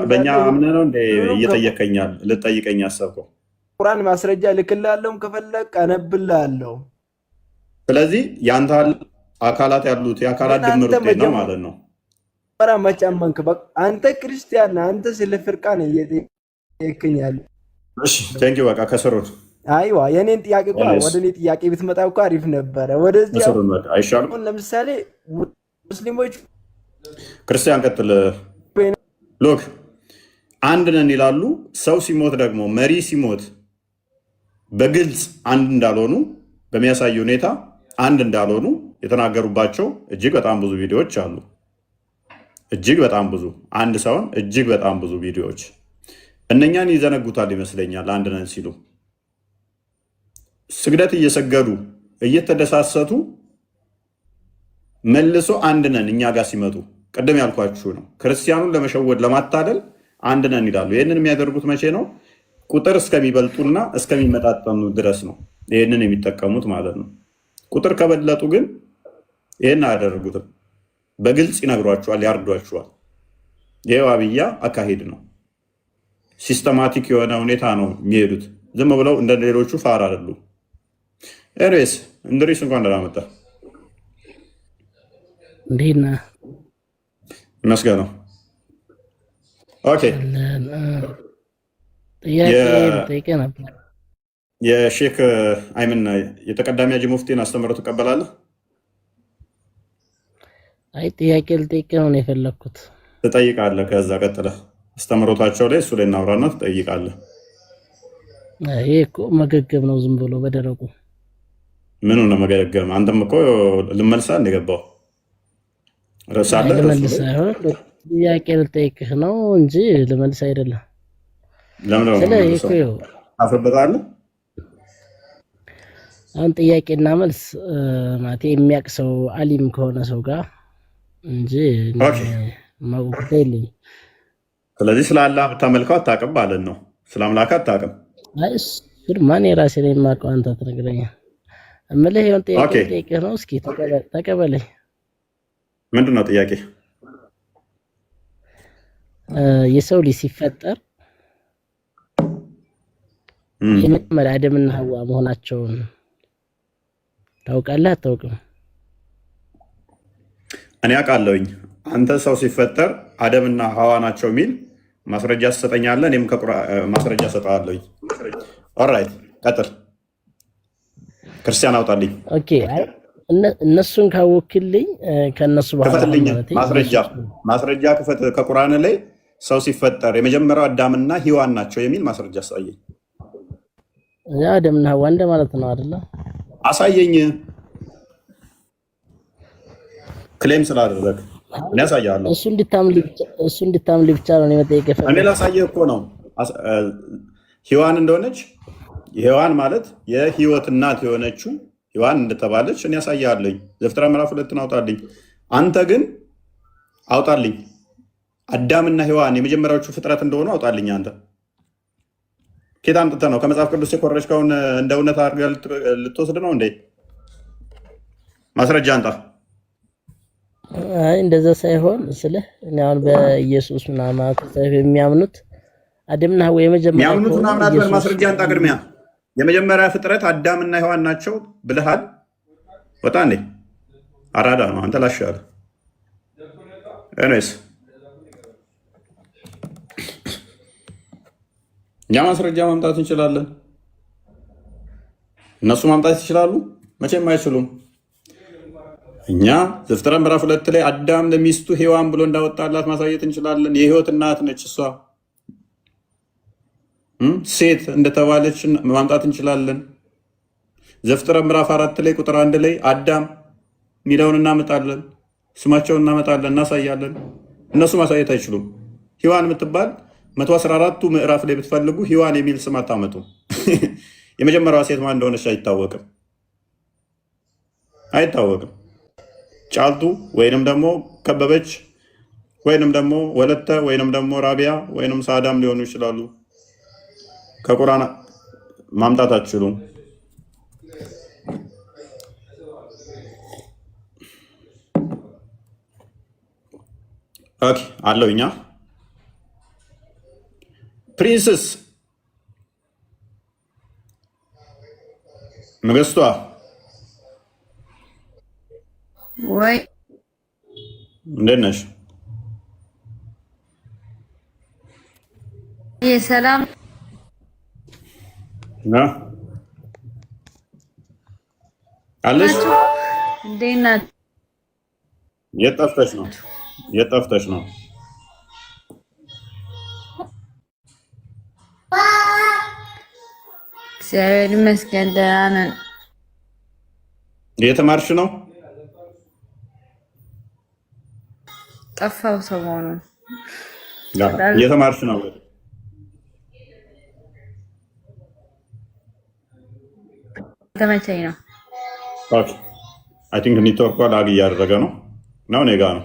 በእኛ አምነህ ነው እንደ እየጠየቀኛል ልጠይቀኝ አሰብከው? ቁርአን ማስረጃ ልክልሃለሁ፣ ከፈለክ አነብልሃለሁ። ስለዚህ ያንተ አካላት ያሉት የአካላት ድምር ውጤት ነው ማለት ነው። መጫመንክ አንተ ክርስቲያን አንተ ስለ ፍርቃ ነው እየጠየቀኝ ያለው። እሺ ቴንኪው በቃ ከስሩት አይዋ የኔን ጥያቄ እኮ ወደ እኔ ጥያቄ ብትመጣ እኮ አሪፍ ነበረ። ወደዚህ አይሻልም? ለምሳሌ ሙስሊሞች ክርስቲያን ቀጥል ሎክ አንድ ነን ይላሉ። ሰው ሲሞት ደግሞ መሪ ሲሞት በግልጽ አንድ እንዳልሆኑ በሚያሳይ ሁኔታ አንድ እንዳልሆኑ የተናገሩባቸው እጅግ በጣም ብዙ ቪዲዮዎች አሉ። እጅግ በጣም ብዙ አንድ ሳይሆን እጅግ በጣም ብዙ ቪዲዮዎች እነኛን ይዘነጉታል ይመስለኛል። አንድ ነን ሲሉ ስግደት እየሰገዱ እየተደሳሰቱ መልሶ አንድ ነን እኛ ጋር ሲመጡ ቅድም ያልኳችሁ ነው። ክርስቲያኑን ለመሸወድ ለማታለል አንድ ነን ይላሉ። ይህንን የሚያደርጉት መቼ ነው? ቁጥር እስከሚበልጡና እስከሚመጣጠኑ ድረስ ነው ይህንን የሚጠቀሙት ማለት ነው። ቁጥር ከበለጡ ግን ይህን አያደርጉትም። በግልጽ ይነግሯቸዋል፣ ያርዷቸዋል። የዋብያ አካሄድ ነው። ሲስተማቲክ የሆነ ሁኔታ ነው የሚሄዱት። ዝም ብለው እንደ ሌሎቹ ፋር አይደሉም። ኤርዌስ እንድሪስ እንኳን ደህና መጣህ። እንዴት ነህ? ይመስገን ነው። ኦኬ ጥያቄ ነበር። የሼክ አይምን የተቀዳሚ ሀጂ ሙፍቲን አስተምረው ትቀበላለህ? አይ ጥያቄ ልጠይቅህ ነው የፈለግኩት። ትጠይቃለህ። ከዛ ቀጥለህ አስተምሮታቸው ላይ እሱ ላይ እናውራና ትጠይቃለህ። ይሄ እኮ መገገም ነው ዝም ብሎ በደረቁ። ምኑ ነው መገገም? አንተም እኮ ልመልሳ እንደገባው ረሳለህ። ልመልስ ሳይሆን ጥያቄ ልጠይቅህ ነው እንጂ ልመልስ አይደለም። ለምን ነው አፈበታለህ? አሁን ጥያቄና መልስ ማለት የሚያውቅ ሰው አሊም ከሆነ ሰው ጋር እንጂ ማውቀት የለኝም። ስለዚህ ስለ አላህ የምታመልከው አታውቅም ማለት ነው። ስለ አምላክ አታውቅም። አይስ ማን የራሴ ላይ የማውቀው አንተ ትነግረኛለህ። እምልህ ይሁን ጥያቄ ጠይቀህ ነው። እስኪ ተቀበለኝ። ምንድን ነው ጥያቄ? የሰው ልጅ ሲፈጠር የመጀመሪያ አደምና ሐዋ መሆናቸውን ታውቃለህ አታውቅም? እኔ አውቃለሁኝ። አንተ ሰው ሲፈጠር አደምና ሐዋ ናቸው የሚል ማስረጃ ትሰጠኛለህ፣ እኔም ማስረጃ እሰጥሃለሁኝ። ኦልራይት ቀጥል። ክርስቲያን አውጣልኝ። ኦኬ እነሱን ካወክልኝ ከነሱ ክፈትልኝ። ማስረጃ ክፈት። ከቁርአን ላይ ሰው ሲፈጠር የመጀመሪያው አዳምና ሔዋን ናቸው የሚል ማስረጃ አሳየኝ። ያ አደምና ሐዋ እንደማለት ነው አይደለ? አሳየኝ። ክሌም ስላደረግ እኔ አሳያለሁ። እሱ እንድታምልኝ ብቻ ነው መጠየቅ የፈለኩት። እኔ ላሳየህ እኮ ነው ሔዋን እንደሆነች። ሔዋን ማለት የህይወት እናት የሆነችው ሔዋን እንደተባለች እኔ ያሳያለኝ። ዘፍጥረት ምዕራፍ 2 አውጣልኝ። አንተ ግን አውጣልኝ አዳምና ሔዋን የመጀመሪያዎቹ ፍጥረት እንደሆኑ አውጣልኝ። አንተ ከየት አምጥተህ ነው? ከመጽሐፍ ቅዱስ የኮረጅከውን እንደ እውነት አድርገህ ልትወስድ ነው እንዴ? ማስረጃ አንጣ። አይ እንደዛ ሳይሆን ስልህ እኔ አሁን በኢየሱስ ምናምን የሚያምኑት አዳምና ሐዋ የመጀመሪያ የሚያምኑት ምናምን አትበል። ማስረጃ አንጣ ቅድሚያ። የመጀመሪያ ፍጥረት አዳምና ሔዋን ናቸው ብለሃል። ወጣ እንዴ? አራዳ ነው አንተ ላሻለ። እኔስ እኛ ማስረጃ ማምጣት እንችላለን፣ እነሱ ማምጣት ይችላሉ? መቼም አይችሉም። እኛ ዘፍጥረት ምዕራፍ 2 ላይ አዳም ለሚስቱ ሔዋን ብሎ እንዳወጣላት ማሳየት እንችላለን። የህይወት እናት ነች እሷ። ሴት እንደተባለች ማምጣት እንችላለን። ዘፍጥረት ምዕራፍ 4 ላይ ቁጥር 1 ላይ አዳም ሚለውን እናመጣለን፣ ስማቸውን እናመጣለን፣ እናሳያለን። እነሱ ማሳየት አይችሉም። ሔዋን የምትባል 114ቱ ምዕራፍ ላይ ብትፈልጉ ሔዋን የሚል ስም አታመጡ። የመጀመሪያዋ ሴት ማን እንደሆነች አይታወቅም። ጫልቱ ወይንም ደግሞ ከበበች ወይንም ደግሞ ወለተ ወይንም ደግሞ ራቢያ ወይንም ሳዳም ሊሆኑ ይችላሉ። ከቁርአን ማምጣት አትችሉም። ኦኬ አለው። እኛ ፕሪንስስ ንግስቷ ወይ እንዴት ነሽ? የሰላም አለሽ? እንዴት ናት? የት ጠፍተሽ ነው? እግዚአብሔር ይመስገን ደህና ነን። እየተማርሽ ነው? ጠፋው ሰሞኑን። እየተማርሽ ነው? ተመቸኝ ነው። ኦኬ አይ ቲንክ ኔትወርኳ ላግ እያደረገ ነው። እኔ ጋ ነው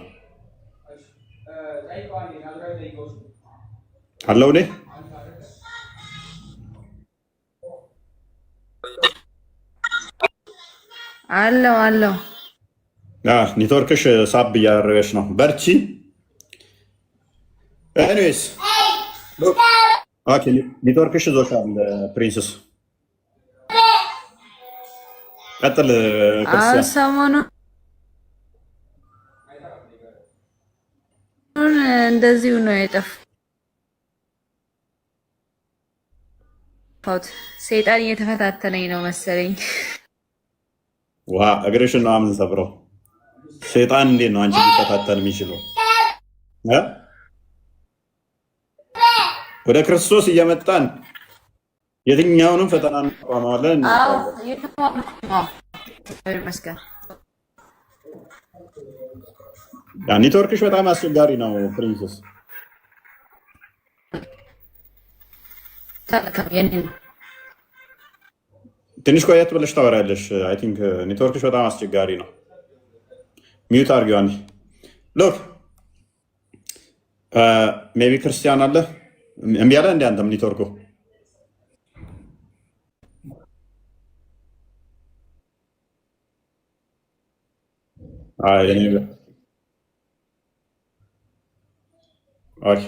አለው። እኔ አለው ኔትወርክሽ ሳብ እያደረገች ነው። በርቺ። ኤኒዌይስ ኔትወርክሽ ይዞሻል ፕሪንስስ። ቀጥል ክርስቲያን። ሰሞኑን እንደዚሁ ነው የጠፋሁት። ሰይጣን እየተፈታተነኝ ነው መሰለኝ። ዋ እግርሽን ነው የምንሰብረው። ሰይጣን እንዴት ነው አንቺ ሊፈታተን የሚችለው? ወደ ክርስቶስ እየመጣን የትኛውንም ፈተና እንቋማለን። ኔትወርክሽ በጣም አስቸጋሪ ነው ፕሪንስስ። ትንሽ ቆየት ብለሽ ታወሪያለሽ። አይ ቲንክ ኔትወርክሽ በጣም አስቸጋሪ ነው። ሚዩት አድርጊዋን። ሎክ ሜቢ ክርስቲያን አለ እምቢ አለ እንደ አንተም ኔትወርኩ ኦኬ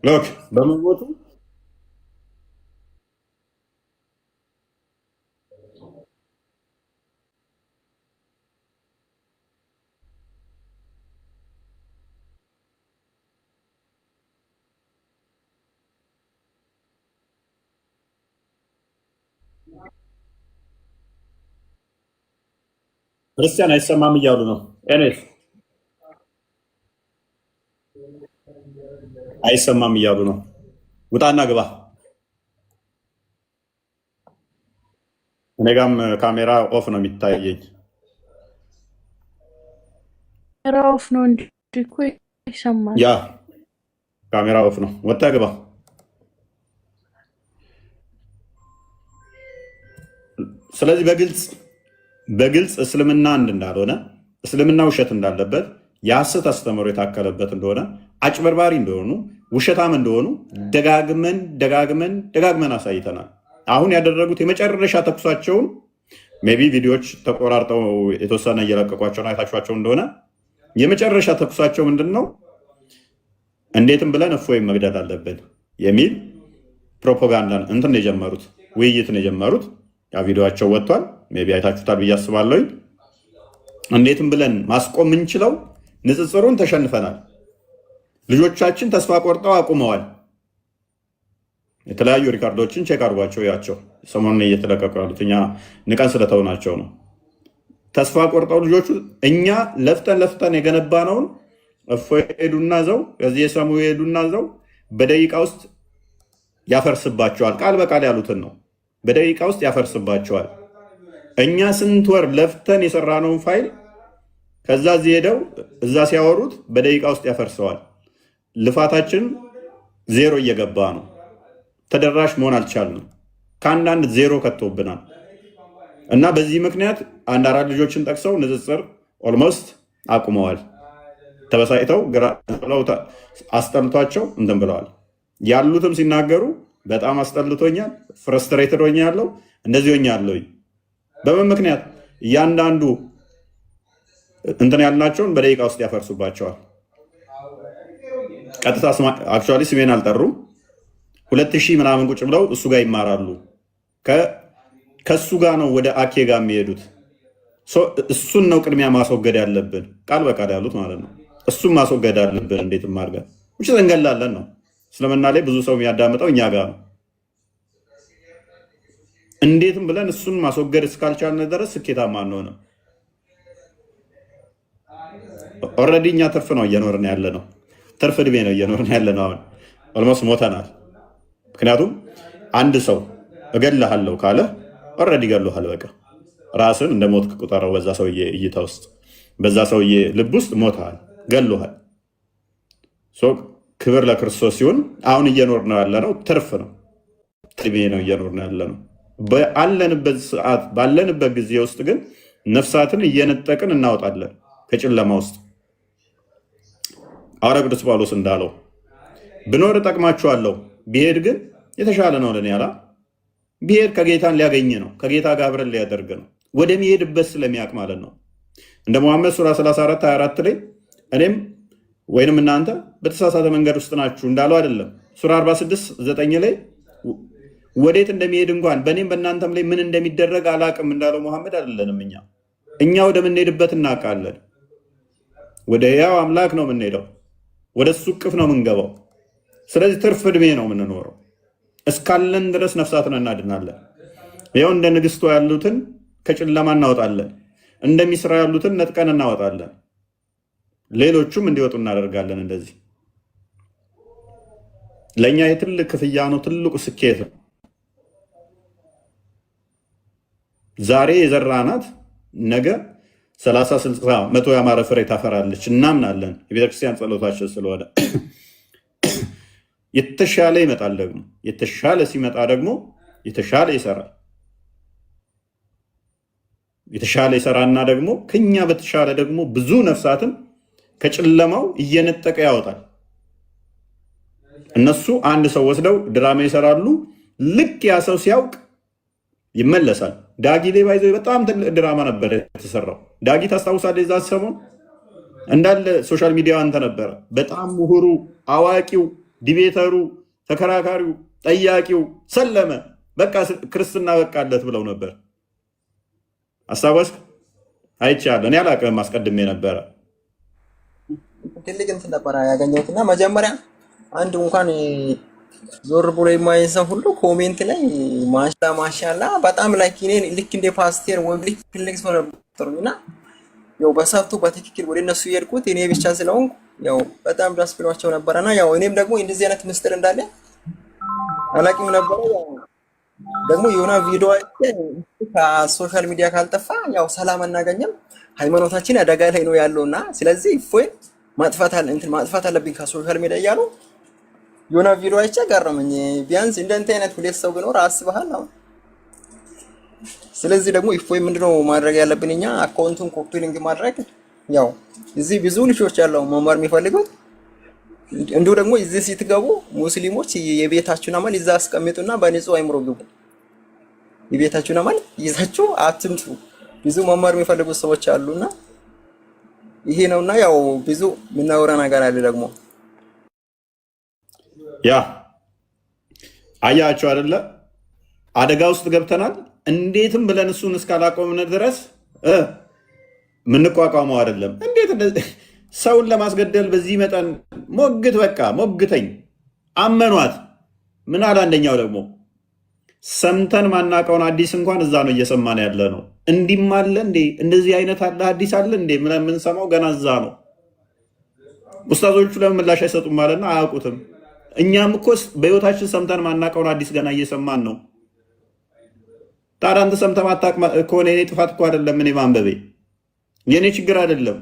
ሎክ በመሞቱ ክርስቲያን አይሰማም እያሉ ነው። ኤኔስ አይሰማም እያሉ ነው። ውጣና ግባ። እኔ ጋም ካሜራ ኦፍ ነው የሚታየኝ። ካሜራ ኦፍ ነው እንጂ እኮ ይሰማል። ያ ካሜራ ኦፍ ነው። ወጣ ግባ። ስለዚህ በግልጽ እስልምና አንድ እንዳልሆነ፣ እስልምና ውሸት እንዳለበት፣ የሐሰት አስተምሮ የታከለበት እንደሆነ፣ አጭበርባሪ እንደሆኑ፣ ውሸታም እንደሆኑ ደጋግመን አሳይተናል። አሁን ያደረጉት የመጨረሻ ተኩሳቸውን ሜይ ቢ ቪዲዮዎች ተቆራርጠው የተወሰነ እየለቀቋቸውን አይታችኋቸው እንደሆነ የመጨረሻ ተኩሳቸው ምንድን ነው? እንዴትም ብለን እፎይን መግደል አለብን የሚል ፕሮፓጋንዳን እንትን የጀመሩት ውይይትን የጀመሩት ያ ቪዲዮቸው ወጥቷል። ሜይ ቢ አይታችሁታል ብዬ አስባለሁ። እንዴትም ብለን ማስቆም የምንችለው ንጽጽሩን ተሸንፈናል። ልጆቻችን ተስፋ ቆርጠው አቁመዋል። የተለያዩ ሪካርዶችን ቼክ አድርጓቸው ያቸው ሰሞኑን እየተለቀቁ ያሉት እኛ ንቀን ስለተውናቸው ነው። ተስፋ ቆርጠው ልጆቹ እኛ ለፍተን የገነባነውን እፎይ ሄዱና ዘው ከዚህ የሰሙ ሄዱና ዘው በደቂቃ ውስጥ ያፈርስባቸዋል። ቃል በቃል ያሉትን ነው። በደቂቃ ውስጥ ያፈርስባቸዋል። እኛ ስንት ወር ለፍተን የሰራነውን ፋይል ከዛ እዚህ ሄደው እዛ ሲያወሩት በደቂቃ ውስጥ ያፈርሰዋል። ልፋታችን ዜሮ እየገባ ነው። ተደራሽ መሆን አልቻልንም። ከአንዳንድ ዜሮ ከቶብናል እና በዚህ ምክንያት አንድ አራት ልጆችን ጠቅሰው ንጽጽር ኦልሞስት አቁመዋል። ተበሳጭተው ግራ ብለው አስጠልቷቸው እንትን ብለዋል። ያሉትም ሲናገሩ በጣም አስጠልቶኛል፣ ፍረስትሬትድ ሆኛለሁ፣ እንደዚህ ሆኛለሁ። በምን ምክንያት? እያንዳንዱ እንትን ያልናቸውን በደቂቃ ውስጥ ያፈርሱባቸዋል። ቀጥታ አክቹዋሊ ስሜን አልጠሩም። 2000 ምናምን ቁጭ ብለው እሱ ጋር ይማራሉ። ከእሱ ጋር ነው ወደ አኬ ጋር የሚሄዱት። እሱን ነው ቅድሚያ ማስወገድ ያለብን፣ ቃል በቃል ያሉት ማለት ነው። እሱን ማስወገድ አለብን። እንዴትም አድርገን ውጭ እንገላለን ነው። እስልምና ላይ ብዙ ሰው የሚያዳምጠው እኛ ጋር ነው። እንዴትም ብለን እሱን ማስወገድ እስካልቻልን ድረስ ስኬታማ አንሆንም። ኦልሬዲ እኛ ትርፍ ነው እየኖርን ያለ ነው። ትርፍ እድሜ ነው እየኖርን ያለ ነው። አሁን ኦልሞስት ሞተናል። ምክንያቱም አንድ ሰው እገልሃለሁ ካለ ኦልሬዲ ገሎሃል። በቃ ራስን እንደ ሞትክ ቁጠረው። በዛ ሰውዬ እይታ ውስጥ፣ በዛ ሰውዬ ልብ ውስጥ ሞተሃል፣ ገሎሃል። ክብር ለክርስቶስ ሲሆን አሁን እየኖር ነው ያለ ነው ትርፍ ነው፣ እድሜ ነው እየኖር ነው ያለ ነው። ባለንበት ሰዓት ባለንበት ጊዜ ውስጥ ግን ነፍሳትን እየነጠቅን እናወጣለን ከጨለማ ውስጥ። ሐዋርያው ቅዱስ ጳውሎስ እንዳለው ብኖር እጠቅማችኋለሁ፣ ቢሄድ ግን የተሻለ ነው ለኔ ያላ ቢሄድ ከጌታን ሊያገኝ ነው፣ ከጌታ ጋር አብረን ሊያደርግ ነው፣ ወደሚሄድበት ስለሚያውቅ ማለት ነው። እንደ ሙሐመድ ሱራ 34 24 ላይ እኔም ወይንም እናንተ በተሳሳተ መንገድ ውስጥ ናችሁ እንዳለው አይደለም። ሱራ 46 9 ላይ ወዴት እንደሚሄድ እንኳን በእኔም በእናንተም ላይ ምን እንደሚደረግ አላቅም እንዳለው ሙሐመድ አይደለንም። እኛ ወደምንሄድበት እናውቃለን። ወደ ሕያው አምላክ ነው የምንሄደው፣ ወደ እሱ እቅፍ ነው የምንገባው። ስለዚህ ትርፍ ዕድሜ ነው የምንኖረው። እስካለን ድረስ ነፍሳትን እናድናለን። ያው እንደ ንግስቷ ያሉትን ከጨለማ እናወጣለን፣ እንደሚስራ ያሉትን ነጥቀን እናወጣለን፣ ሌሎቹም እንዲወጡ እናደርጋለን። እንደዚህ ለእኛ የትልቅ ክፍያ ነው፣ ትልቁ ስኬት ነው። ዛሬ የዘራናት ነገ 30 60 መቶ ያማረ ፍሬ ታፈራለች እናምናለን። የቤተክርስቲያን ጸሎታችን ስለሆነ የተሻለ ይመጣል። ደግሞ የተሻለ ሲመጣ ደግሞ የተሻለ ይሰራል። የተሻለ ይሰራና ደግሞ ከኛ በተሻለ ደግሞ ብዙ ነፍሳትን ከጨለማው እየነጠቀ ያወጣል። እነሱ አንድ ሰው ወስደው ድራማ ይሰራሉ። ልክ ያ ሰው ሲያውቅ ይመለሳል። ዳጊ ላይ ባይዘው በጣም ትልቅ ድራማ ነበር የተሰራው። ዳጊ ታስታውሳለህ? የዛ ሰሞን እንዳለ ሶሻል ሚዲያ አንተ ነበረ። በጣም ምሁሩ፣ አዋቂው፣ ዲቤተሩ፣ ተከራካሪው፣ ጠያቂው ሰለመ። በቃ ክርስትና በቃለት ብለው ነበር። አስታወስክ? አይቻለሁ። እኔ አላውቅም፣ አስቀድሜ ነበረ። ትልቅ እንትን ነበር ያገኘሁትና መጀመሪያ አንድ እንኳን ዞር ብሎ የማይሰው ሁሉ ኮሜንት ላይ ማሻላ በጣም ላይክ እኔ ልክ እንደ ፓስተር ወይም ልክ ትልቅ ሰው ነበርና ያው በሰዓቱ በትክክል ወደ እነሱ የሄድኩት እኔ ብቻ ስለሆንኩ ያው በጣም ደስ ብሏቸው ነበርና ያው እኔም ደግሞ እንደዚህ አይነት ምስጢር እንዳለ አላውቅም ነበር። ያው ደግሞ የሆነ ቪዲዮ ከሶሻል ሚዲያ ካልጠፋ ያው ሰላም አናገኝም፣ ሃይማኖታችን አደጋ ላይ ነው ያለውና ስለዚህ እፎይ ማጥፋት አለብኝ ከሶሻል ሚዲያ እያሉ የሆነ ቪዲዮ አይቼ ገረመኝ። ቢያንስ እንደንተ አይነት ሁለት ሰው ቢኖር አስበሃል ነው። ስለዚህ ደግሞ እፎይ ምንድነው ማድረግ ያለብን እኛ አካውንቱን ኮፒ ሊንክ ማድረግ ያው እዚህ ብዙ ልጆች ያለው መማር የሚፈልጉት እንዲሁ ደግሞ እዚህ ሲትገቡ ሙስሊሞች የቤታችሁን አማል ይዛ አስቀምጡና በንጹህ አይምሮ ግቡ። የቤታችሁን አማል ይዛችሁ አትምጡ። ብዙ መማር የሚፈልጉ ሰዎች አሉና ይሄ ነውና ያው ብዙ ምናወራ ነገር አለ ደግሞ ያ አያችሁ አይደለ? አደጋ ውስጥ ገብተናል። እንዴትም ብለን እሱን እስካላቆምን ድረስ ምንቋቋመው አይደለም። እንዴት ሰውን ለማስገደል በዚህ መጠን ሞግት፣ በቃ ሞግተኝ፣ አመኗት። ምን አለ አንደኛው ደግሞ ሰምተን ማናቀውን አዲስ እንኳን እዛ ነው እየሰማን ያለ ነው። እንዲህም አለ እንዴ? እንደዚህ አይነት አለ አዲስ አለ እንዴ? የምንሰማው ገና እዛ ነው። ኡስታዞቹ ለምን ምላሽ አይሰጡም ማለትና አያውቁትም። እኛም እኮ በህይወታችን ሰምተን ማናቀውን አዲስ ገና እየሰማን ነው። ታዲያ አንተ ሰምተህ ማታውቅ ከሆነ የኔ ጥፋት እኮ አይደለም። እኔ ማንበቤ የኔ ችግር አይደለም።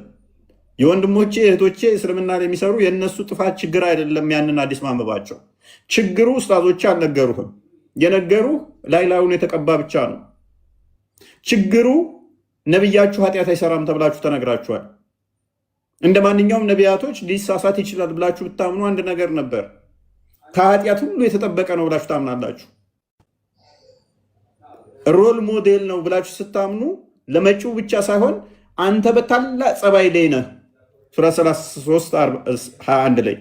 የወንድሞቼ እህቶቼ እስልምና ላይ የሚሰሩ የእነሱ ጥፋት ችግር አይደለም። ያንን አዲስ ማንበባቸው ችግሩ ኡስታዞቼ አልነገሩህም። የነገሩህ ላይ ላዩን የተቀባ ብቻ ነው ችግሩ። ነብያችሁ ኃጢአት አይሰራም ተብላችሁ ተነግራችኋል። እንደ ማንኛውም ነቢያቶች ሊሳሳት ይችላል ብላችሁ ብታምኑ አንድ ነገር ነበር። ከኃጢአት ሁሉ የተጠበቀ ነው ብላችሁ ታምናላችሁ። ሮል ሞዴል ነው ብላችሁ ስታምኑ ለመጪው ብቻ ሳይሆን አንተ በታላቅ ጸባይ ላይ ነህ። ሱራ 33 21 ላይ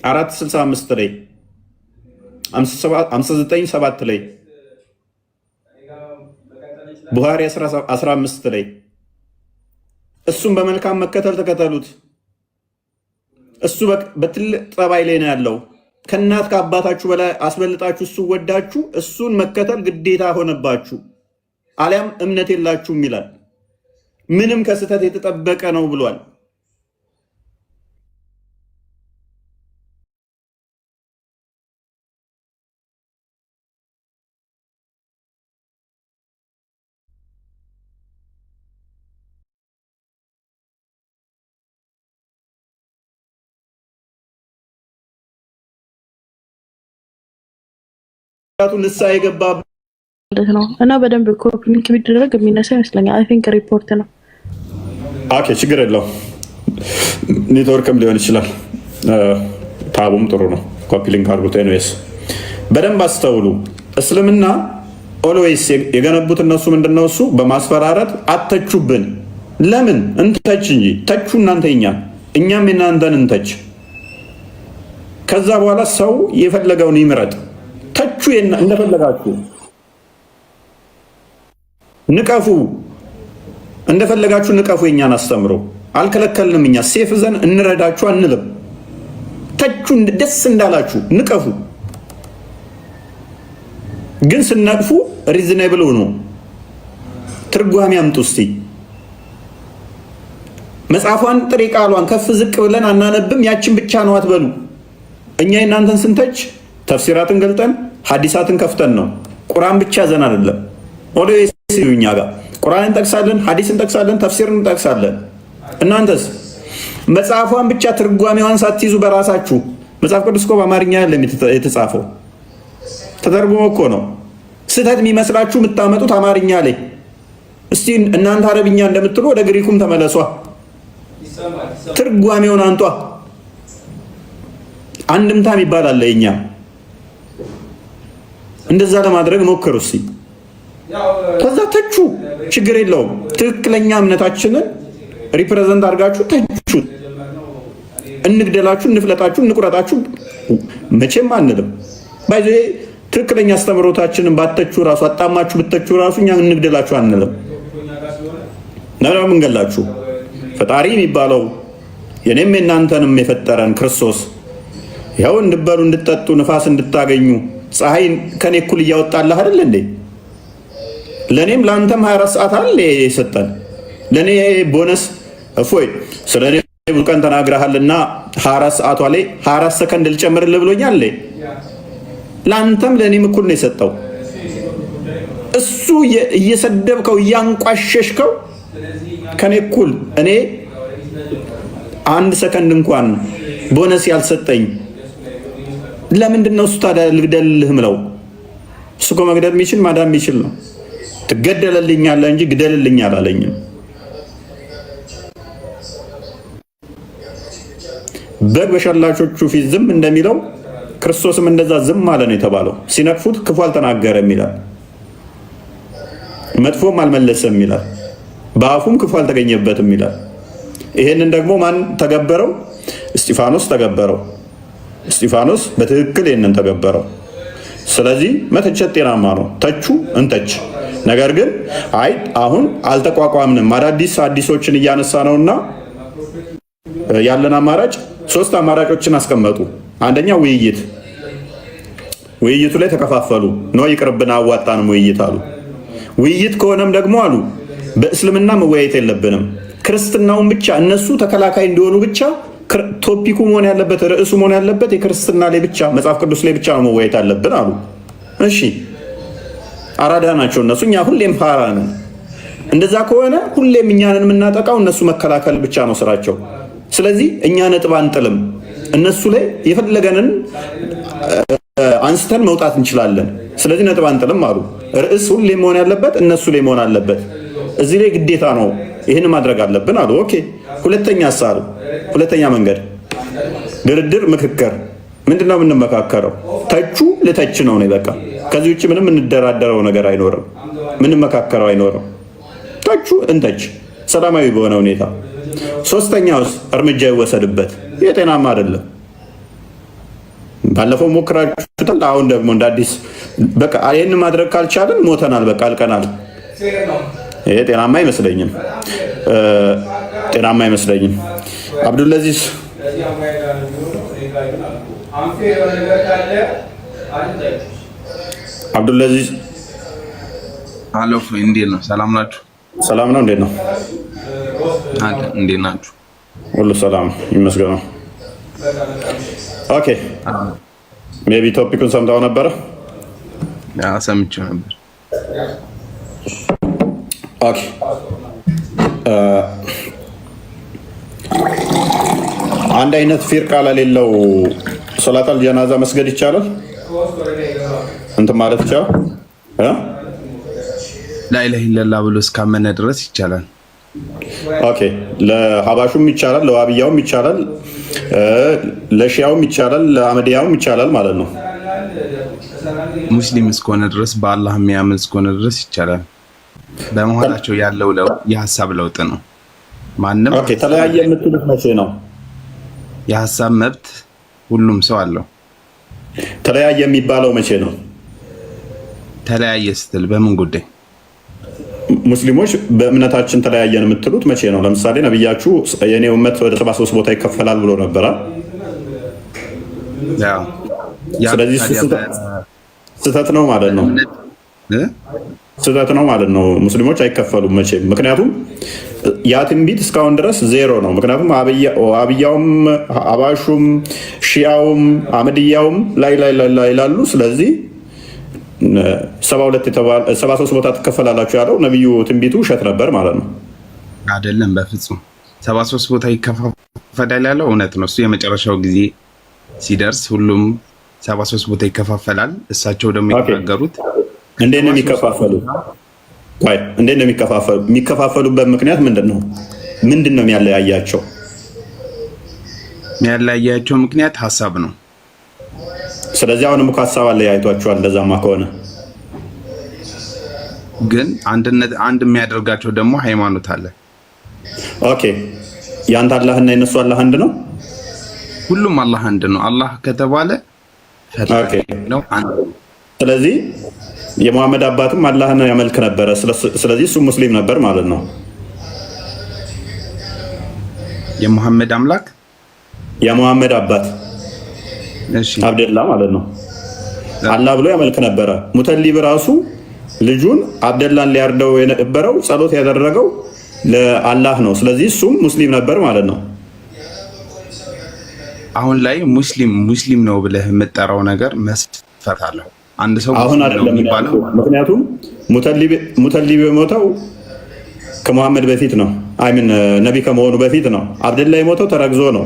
465 ላይ 59 7 ላይ ቡሃሪ 15 ላይ እሱም በመልካም መከተል ተከተሉት። እሱ በትልቅ ጠባይ ላይ ነው ያለው። ከእናት ከአባታችሁ በላይ አስበልጣችሁ እሱ ወዳችሁ እሱን መከተል ግዴታ ሆነባችሁ፣ አሊያም እምነት የላችሁም ይላል። ምንም ከስህተት የተጠበቀ ነው ብሏል። ንስሓ የገባ ነው እና በደንብ ኮፒ ሊንክ ቢደረግ የሚነሳ ይመስለኛል። አይ ቲንክ ሪፖርት ነው ኦኬ፣ ችግር የለውም። ኔትወርክም ሊሆን ይችላል። ታቡም ጥሩ ነው። ኮፒ ሊንክ አድርጉት። ኤኒዌይስ በደንብ አስተውሉ። እስልምና ኦልዌይስ የገነቡት እነሱ ምንድነው? እሱ በማስፈራረት አተቹብን። ለምን እንተች እንጂ ተቹ እናንተ እኛም የናንተን እንተች። ከዛ በኋላ ሰው የፈለገውን ይምረጥ። ተቹ እንደፈለጋችሁ፣ ንቀፉ እንደፈለጋችሁ ንቀፉ። የኛን አስተምሮ አልከለከልንም። እኛ ሴፍ ዘን እንረዳችሁ አንልም። ተቹ ደስ እንዳላችሁ ንቀፉ። ግን ስነቅፉ ሪዝኔብል ነው። ትርጓሜ አምጡ እስቲ። መጽሐፏን ጥሬ ቃሏን ከፍ ዝቅ ብለን አናነብም። ያችን ብቻ ነው አትበሉ። እኛ የእናንተን ስንተች ተፍሲራትን ገልጠን ሐዲሳትን ከፍተን ነው። ቁርአን ብቻ ዘን አይደለም። ኦልዌይስ እኛ ጋር ቁርአን እንጠቅሳለን፣ ሐዲስ እንጠቅሳለን፣ ተፍሲርን እንጠቅሳለን። እናንተስ መጽሐፏን ብቻ ትርጓሜዋን ሳትይዙ በራሳችሁ መጽሐፍ ቅዱስ እኮ በአማርኛ ያለም የተጻፈው ተተርጉሞ እኮ ነው። ስህተት የሚመስላችሁ የምታመጡት አማርኛ ላይ። እስቲ እናንተ አረብኛ እንደምትሉ ወደ ግሪኩም ተመለሷ። ትርጓሜውን አንጧ። አንድምታም ይባላል የኛ። እንደዛ ለማድረግ ሞክሩ እስቲ። ከዛ ተቹ፣ ችግር የለውም። ትክክለኛ እምነታችንን ሪፕሬዘንት አድርጋችሁ ተቹ። እንግደላችሁ፣ እንፍለጣችሁ፣ እንቁረጣችሁ መቼም አንልም። ባይዘ ትክክለኛ አስተምሮታችንን ባተቹ ራሱ አጣማችሁ ብተቹ ራሱ እኛ እንግደላችሁ አንልም። ነው እንገላችሁ። ፈጣሪ የሚባለው የኔም የናንተንም የፈጠረን ክርስቶስ ያው እንድበሉ እንድጠጡ ንፋስ እንድታገኙ ፀሐይ ከኔ እኩል እያወጣልህ አይደል እንዴ? ለኔም ለአንተም 24 ሰዓት አለ የሰጠን። ለኔ ቦነስ እፎይ ስለኔ ብዙ ቀን ተናግረሃልና 24 ሰዓቷ ላይ 24 ሰከንድ ልጨምርልህ ብሎኛል። ለአንተም ለኔም እኩል ነው የሰጠው። እሱ እየሰደብከው እያንቋሸሽከው ከኔ እኩል እኔ 1 ሰከንድ እንኳን ቦነስ ያልሰጠኝ ለምንድን ነው እሱ ታዲያ ልግደልህ ምለው? እሱ እኮ መግደል የሚችል ማዳን የሚችል ነው። ትገደልልኛለህ እንጂ ግደልልኝ አላለኝም። በግ በሸላቾቹ ፊት ዝም እንደሚለው ክርስቶስም እንደዛ ዝም አለ ነው የተባለው። ሲነቅፉት ክፉ አልተናገረም ይላል፣ መጥፎም አልመለሰም ይላል፣ በአፉም ክፉ አልተገኘበትም ይላል። ይሄንን ደግሞ ማን ተገበረው? እስጢፋኖስ ተገበረው። እስጢፋኖስ በትክክል ይሄንን ተገበረው። ስለዚህ መተቸት ጤናማ ነው። ተቹ እንተች። ነገር ግን አይ አሁን አልተቋቋምንም አዳዲስ አዲሶችን እያነሳ ነውና ያለን አማራጭ 3 አማራጮችን አስቀመጡ። አንደኛ ውይይት። ውይይቱ ላይ ተከፋፈሉ። ነው ይቅርብና አዋጣንም ውይይት አሉ። ውይይት ከሆነም ደግሞ አሉ በእስልምና መወያየት የለብንም፣ ክርስትናውን ብቻ እነሱ ተከላካይ እንዲሆኑ ብቻ ቶፒኩ መሆን ያለበት ርዕሱ መሆን ያለበት የክርስትና ላይ ብቻ መጽሐፍ ቅዱስ ላይ ብቻ ነው መወያየት አለብን አሉ። እሺ አራዳ ናቸው እነሱ፣ እኛ ሁሌም ፋራ ነን። እንደዛ ከሆነ ሁሌም እኛንን የምናጠቃው እነሱ መከላከል ብቻ ነው ስራቸው። ስለዚህ እኛ ነጥብ አንጥልም፣ እነሱ ላይ የፈለገንን አንስተን መውጣት እንችላለን። ስለዚህ ነጥብ አንጥልም አሉ። ርዕስ ሁሌም መሆን ያለበት እነሱ ላይ መሆን አለበት። እዚህ ላይ ግዴታ ነው ይህን ማድረግ አለብን አሉ። ኦኬ ሁለተኛ አሳሩ ሁለተኛ መንገድ ድርድር፣ ምክክር። ምንድነው የምንመካከረው? ተቹ ልተች ነው ነው በቃ። ከዚህ ውጭ ምንም እንደራደረው ነገር አይኖርም፣ ምንም መካከረው አይኖርም። ተቹ እንተች ሰላማዊ በሆነ ሁኔታ። ሶስተኛውስ እርምጃ ይወሰድበት። የጤናማ አይደለም። ባለፈው ሞክራችሁታል። አሁን ደግሞ እንደ አዲስ በቃ ይህን ማድረግ ካልቻለን ሞተናል፣ በቃ አልቀናል። ይሄ ጤናማ አይመስለኝም፣ ጤናማ አይመስለኝም። አብዱልአዚዝ አብዱልአዚዝ አሎ፣ እንዴት ነው? ሰላም ናችሁ? ሰላም ነው። እንዴት ነው? እንዴት ናችሁ? ሁሉ ሰላም ይመስገነው። ኦኬ ሜቢ ቶፒኩን ሰምታው ነበረ? ሰምቼው ነበር። ኦኬ አንድ አይነት ፊርቃ ለሌለው ሶላተል ጀናዛ መስገድ ይቻላል? እንትን ማለት ይቻላል? ላኢላሀ ኢለላህ ብሎ እስካመነ ድረስ ይቻላል። ኦኬ ለሀባሹም ይቻላል፣ ለዋብያውም ይቻላል፣ ለሺያውም ይቻላል፣ ለአመዲያውም ይቻላል ማለት ነው። ሙስሊም እስከሆነ ድረስ በአላህ የሚያምን እስከሆነ ድረስ ይቻላል። በመሃላቸው ያለው የሀሳብ ለውጥ ነው። ማንም ኦኬ ተለያየ የምትሉት መቼ ነው? የሀሳብ መብት ሁሉም ሰው አለው። ተለያየ የሚባለው መቼ ነው? ተለያየ ስትል በምን ጉዳይ? ሙስሊሞች በእምነታችን ተለያየን የምትሉት መቼ ነው? ለምሳሌ ነብያችሁ የኔ ኡመት ወደ 73 ቦታ ይከፈላል ብሎ ነበረ። ስለዚህ ስህተት ነው ማለት ነው። ስህተት ነው ማለት ነው። ሙስሊሞች አይከፈሉም መቼም። ምክንያቱም ያ ትንቢት እስካሁን ድረስ ዜሮ ነው። ምክንያቱም አብያውም፣ አባሹም፣ ሺያውም፣ አመድያውም ላይ ላሉ ስለዚህ 73 ቦታ ትከፈላላችሁ ያለው ነብዩ ትንቢቱ ውሸት ነበር ማለት ነው። አይደለም፣ በፍጹም 73 ቦታ ይከፋፈላል ያለው እውነት ነው። እሱ የመጨረሻው ጊዜ ሲደርስ ሁሉም 73 ቦታ ይከፋፈላል። እሳቸው ደግሞ የተናገሩት እንዴት ነው የሚከፋፈሉት? እንዴት ነው የሚከፋፈሉበት ምክንያት ምንድን ነው? ምንድን ነው የሚያለያያቸው? የሚያለያያቸው ምክንያት ሀሳብ ነው። ስለዚህ አሁንም እኮ ሀሳብ አለያይቷቸዋል። እንደዛማ ከሆነ ግን አንድ የሚያደርጋቸው ደግሞ ሃይማኖት አለ። ኦኬ ያንተ አላህና የነሱ አላህ አንድ ነው? ሁሉም አላህ አንድ ነው። አላህ ከተባለ ነው አንድ። ስለዚህ የሙሐመድ አባትም አላህን ያመልክ ነበረ። ስለዚህ እሱ ሙስሊም ነበር ማለት ነው። የሙሐመድ አምላክ የሙሐመድ አባት አብደላ ማለት ነው አላህ ብሎ ያመልክ ነበረ። ሙተሊብ ራሱ ልጁን አብደላን ሊያርደው የነበረው ጸሎት ያደረገው ለአላህ ነው። ስለዚህ እሱም ሙስሊም ነበር ማለት ነው። አሁን ላይ ሙስሊም ነው ብለህ የምጠራው ነገር መስፈርት አለው። አንድ ሰው አሁን አይደለም የሚባለው። ምክንያቱም ሙተሊብ የሞተው ከሙሐመድ በፊት ነው። አይምን ነቢ ከመሆኑ በፊት ነው። አብደላ የሞተው ተረግዞ ነው።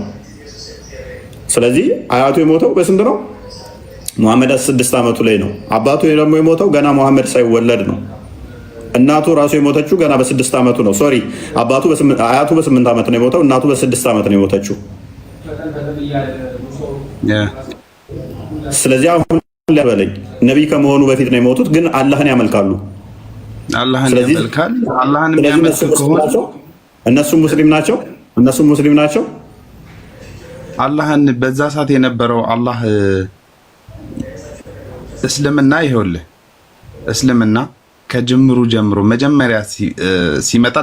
ስለዚህ አያቱ የሞተው በስንት ነው? ሙሐመድ 6 ዓመቱ ላይ ነው። አባቱ ደግሞ የሞተው ገና ሙሐመድ ሳይወለድ ነው። እናቱ ራሱ የሞተችው ገና በ6 ዓመቱ ነው። ሶሪ አያቱ በ8 ዓመት ነው የሞተው። እናቱ በ6 ዓመት ነው የሞተችው። ስለዚህ አሁን ለበለኝ ነብይ ከመሆኑ በፊት ነው የሞቱት፣ ግን አላህን ያመልካሉ። አላህን ያመልካል። አላህን የሚያመልክ ከሆነ እነሱም ሙስሊም ናቸው። አላህን በዛ ሰዓት የነበረው አላህ እስልምና ይኸውልህ፣ እስልምና ከጅምሩ ጀምሮ መጀመሪያ ሲመጣ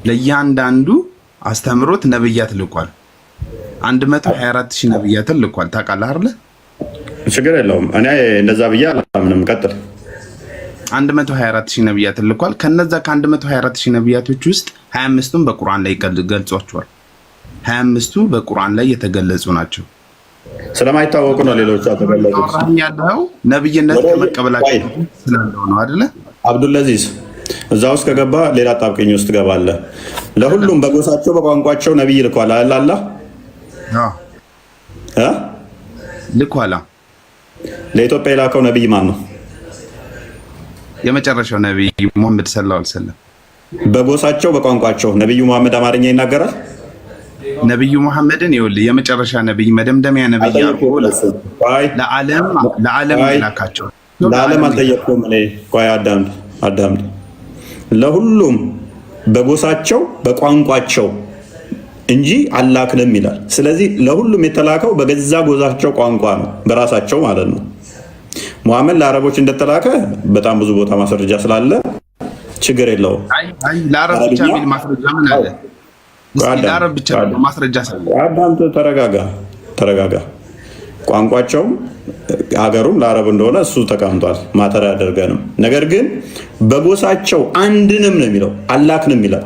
ለእያንዳንዱ አስተምሮት ነብያት ልኳል። 124,000 ነብያትን ልኳል። ታውቃለህ አይደል? ችግር የለውም። እኔ እንደዛ ብዬ አላምንም። ቀጥል። 124,000 ነብያትን ልኳል። ከነዛ ከ124,000 ነብያቶች ውስጥ 25ቱን በቁርአን ላይ ገልጿቸዋል። 25ቱ በቁርአን ላይ የተገለጹ ናቸው። ስለማይታወቁ ነው ሌሎቹ ተገለጹት። ያለው ነብይነት ከመቀበላቸው ስላለው ነው አይደለ? አብዱልአዚዝ እዛ ውስጥ ከገባ ሌላ ጣብቀኝ ውስጥ ገባለህ። ለሁሉም በጎሳቸው በቋንቋቸው ነብይ ልኳል አላህ ልኳላ። ለኢትዮጵያ የላከው ነብይ ማን ነው? የመጨረሻው ነብይ ሙሐመድ ሰለላሁ ዐለይሂ ወሰለም። በጎሳቸው በቋንቋቸው ነብዩ ሙሐመድ አማርኛ ይናገራል። ነብዩ ሙሐመድን ይኸውልህ የመጨረሻ ነብይ መደምደሚያ ነብይ አድርጎ ለዓለም ይላካቸው። ለዓለም አልጠየቅኩም እኔ። ቆይ አዳምጥ። ለሁሉም በጎሳቸው በቋንቋቸው እንጂ አላክንም ይላል። ስለዚህ ለሁሉም የተላከው በገዛ ጎሳቸው ቋንቋ ነው፣ በራሳቸው ማለት ነው። ሙሐመድ ለአረቦች እንደተላከ በጣም ብዙ ቦታ ማስረጃ ስላለ ችግር የለውም። ለአረብ ብቻ የሚል ማስረጃ ምን አለ? ለአረብ ብቻ ማስረጃ ስላለ አዳምጥ፣ ተረጋጋ። ቋንቋቸውም አገሩም ለአረብ እንደሆነ እሱ ተቀምጧል፣ ማተር አያደርገንም። ነገር ግን በጎሳቸው አንድንም ነው የሚለው፣ አላክንም ይላል።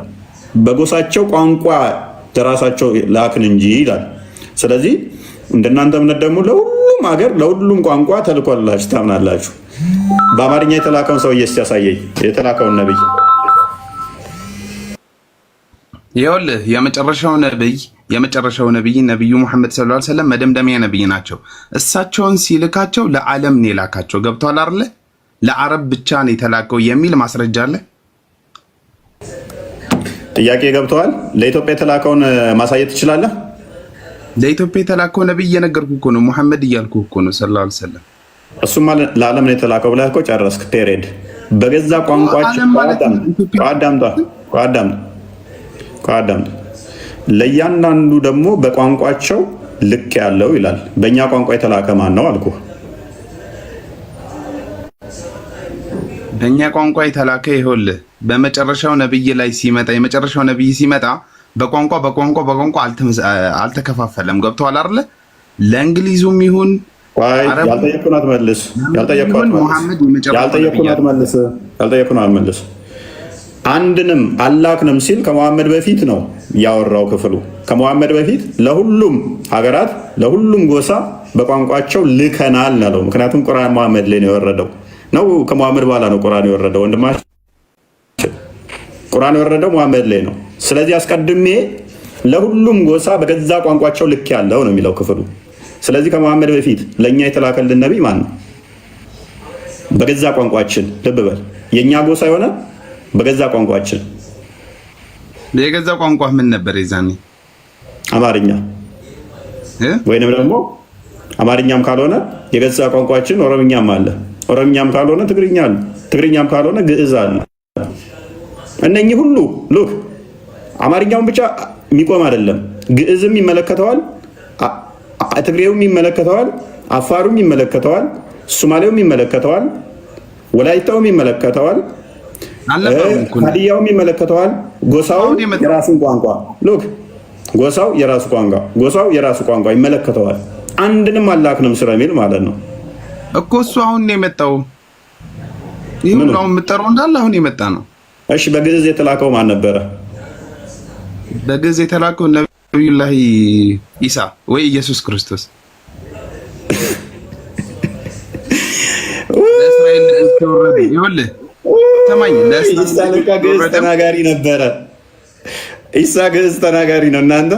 በጎሳቸው ቋንቋ ለራሳቸው ላክን እንጂ ይላል። ስለዚህ እንደናንተ እምነት ደግሞ ለሁሉም ሀገር ለሁሉም ቋንቋ ተልኮላችሁ ታምናላችሁ። በአማርኛ የተላከውን ሰውዬ እስኪ ያሳየኝ፣ የተላከውን ነብይ። ይኸውልህ የመጨረሻው ነብይ ነብዩ ሙሐመድ ሰለላሁ ዐለይሂ ወሰለም መደምደሚያ ነብይ ናቸው። እሳቸውን ሲልካቸው ለዓለም ነው የላካቸው። ገብቷል አይደለ? ለአረብ ብቻ ነው የተላከው የሚል ማስረጃ አለ። ጥያቄ ገብተዋል። ለኢትዮጵያ የተላከውን ማሳየት ትችላለህ? ለኢትዮጵያ የተላከው ነብይ እየነገርኩህ እኮ ነው። ሙሐመድ እያልኩህ እኮ ነው ሰለላሁ ዐለይሂ ወሰለም። እሱማ ለዓለም ነው የተላከው ብለህ እኮ ጨረስክ። ፔሬድ በገዛ ቋንቋቸው አዳምጥ። ለእያንዳንዱ ደግሞ በቋንቋቸው ልክ ያለው ይላል። በእኛ ቋንቋ የተላከ ማን ነው አልኩህ። በእኛ ቋንቋ የተላከ ይኸውልህ፣ በመጨረሻው ነብይ ላይ ሲመጣ የመጨረሻው ነብይ ሲመጣ በቋንቋ አልተከፋፈለም። ገብቶሃል አይደለ? ለእንግሊዙም ይሁን ያልጠየቁን አትመልስ። አንድንም አላክንም ሲል ከመሐመድ በፊት ነው ያወራው ክፍሉ። ከመሐመድ በፊት ለሁሉም ሀገራት ለሁሉም ጎሳ በቋንቋቸው ልከናል ነው። ምክንያቱም ቁርአን መሐመድ ላይ ነው የወረደው ነው። ከመሐመድ በኋላ ነው ቁርአን የወረደው። ወንድማችን ቁርአን የወረደው መሐመድ ላይ ነው። ስለዚህ አስቀድሜ ለሁሉም ጎሳ በገዛ ቋንቋቸው ልክ ያለው ነው የሚለው ክፍሉ። ስለዚህ ከመሐመድ በፊት ለእኛ የተላከልን ነቢይ ማን ነው? በገዛ ቋንቋችን። ልብ በል፣ የእኛ ጎሳ የሆነ በገዛ ቋንቋችን። የገዛ ቋንቋ ምን ነበር የዛኔ? አማርኛ ወይንም ደግሞ አማርኛም ካልሆነ የገዛ ቋንቋችን ኦሮምኛም አለ። ኦሮምኛም ካልሆነ ትግርኛ አለ። ትግርኛም ካልሆነ ግዕዝ አለ። እነኚህ ሁሉ ሉክ አማርኛውን ብቻ የሚቆም አይደለም። ግዕዝም ይመለከተዋል፣ ትግሬውም ይመለከተዋል፣ አፋሩም ይመለከተዋል፣ ሶማሌውም ይመለከተዋል፣ ወላይታውም ይመለከተዋል፣ ሀዲያውም ይመለከተዋል። ጎሳው የራሱን ቋንቋ ሉክ ጎሳው የራሱ ቋንቋ ይመለከተዋል። አንድንም አላክንም ስለሚል ማለት ነው እኮ እሱ አሁን ነው የመጣው። ይሁን ነው የምጠራው እንዳለ አሁን የመጣ ነው። እሺ በግዕዝ የተላከው ማን ነበረ? በግዕዝ የተላከው ነብዩላህ ኢሳ ወይ ኢየሱስ ክርስቶስ። ለእስራኤል ተወረደ። ይኸውልህ ተማኝ ለእስራኤል ግዕዝ ተናጋሪ ነበረ። ኢሳ ግዕዝ ተናጋሪ ነው። እናንተ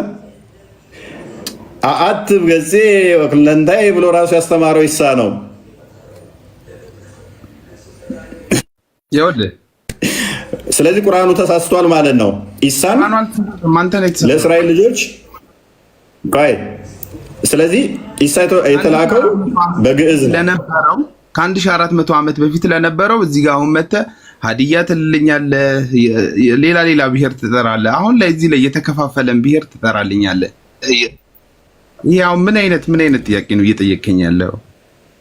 አአትብ ገዜ ወክለንታይ ብሎ ራሱ ያስተማረው ኢሳ ነው። ይኸውልህ ስለዚህ ቁርአኑ ተሳስቷል ማለት ነው። ኢሳን ለእስራኤል ልጆች ስለዚህ ኢሳ የተላከው በግዕዝ ለነበረው ከ1400 ዓመት በፊት ለነበረው እዚህ ጋር አሁን መተህ ሀዲያ ትልልኛለህ፣ ሌላ ብሔር ትጠራለህ። አሁን ላይ እዚህ ላይ የተከፋፈለን ብሔር ትጠራልኛለህ። ያው ምን አይነት ጥያቄ ነው እየጠየቀኝ ያለው?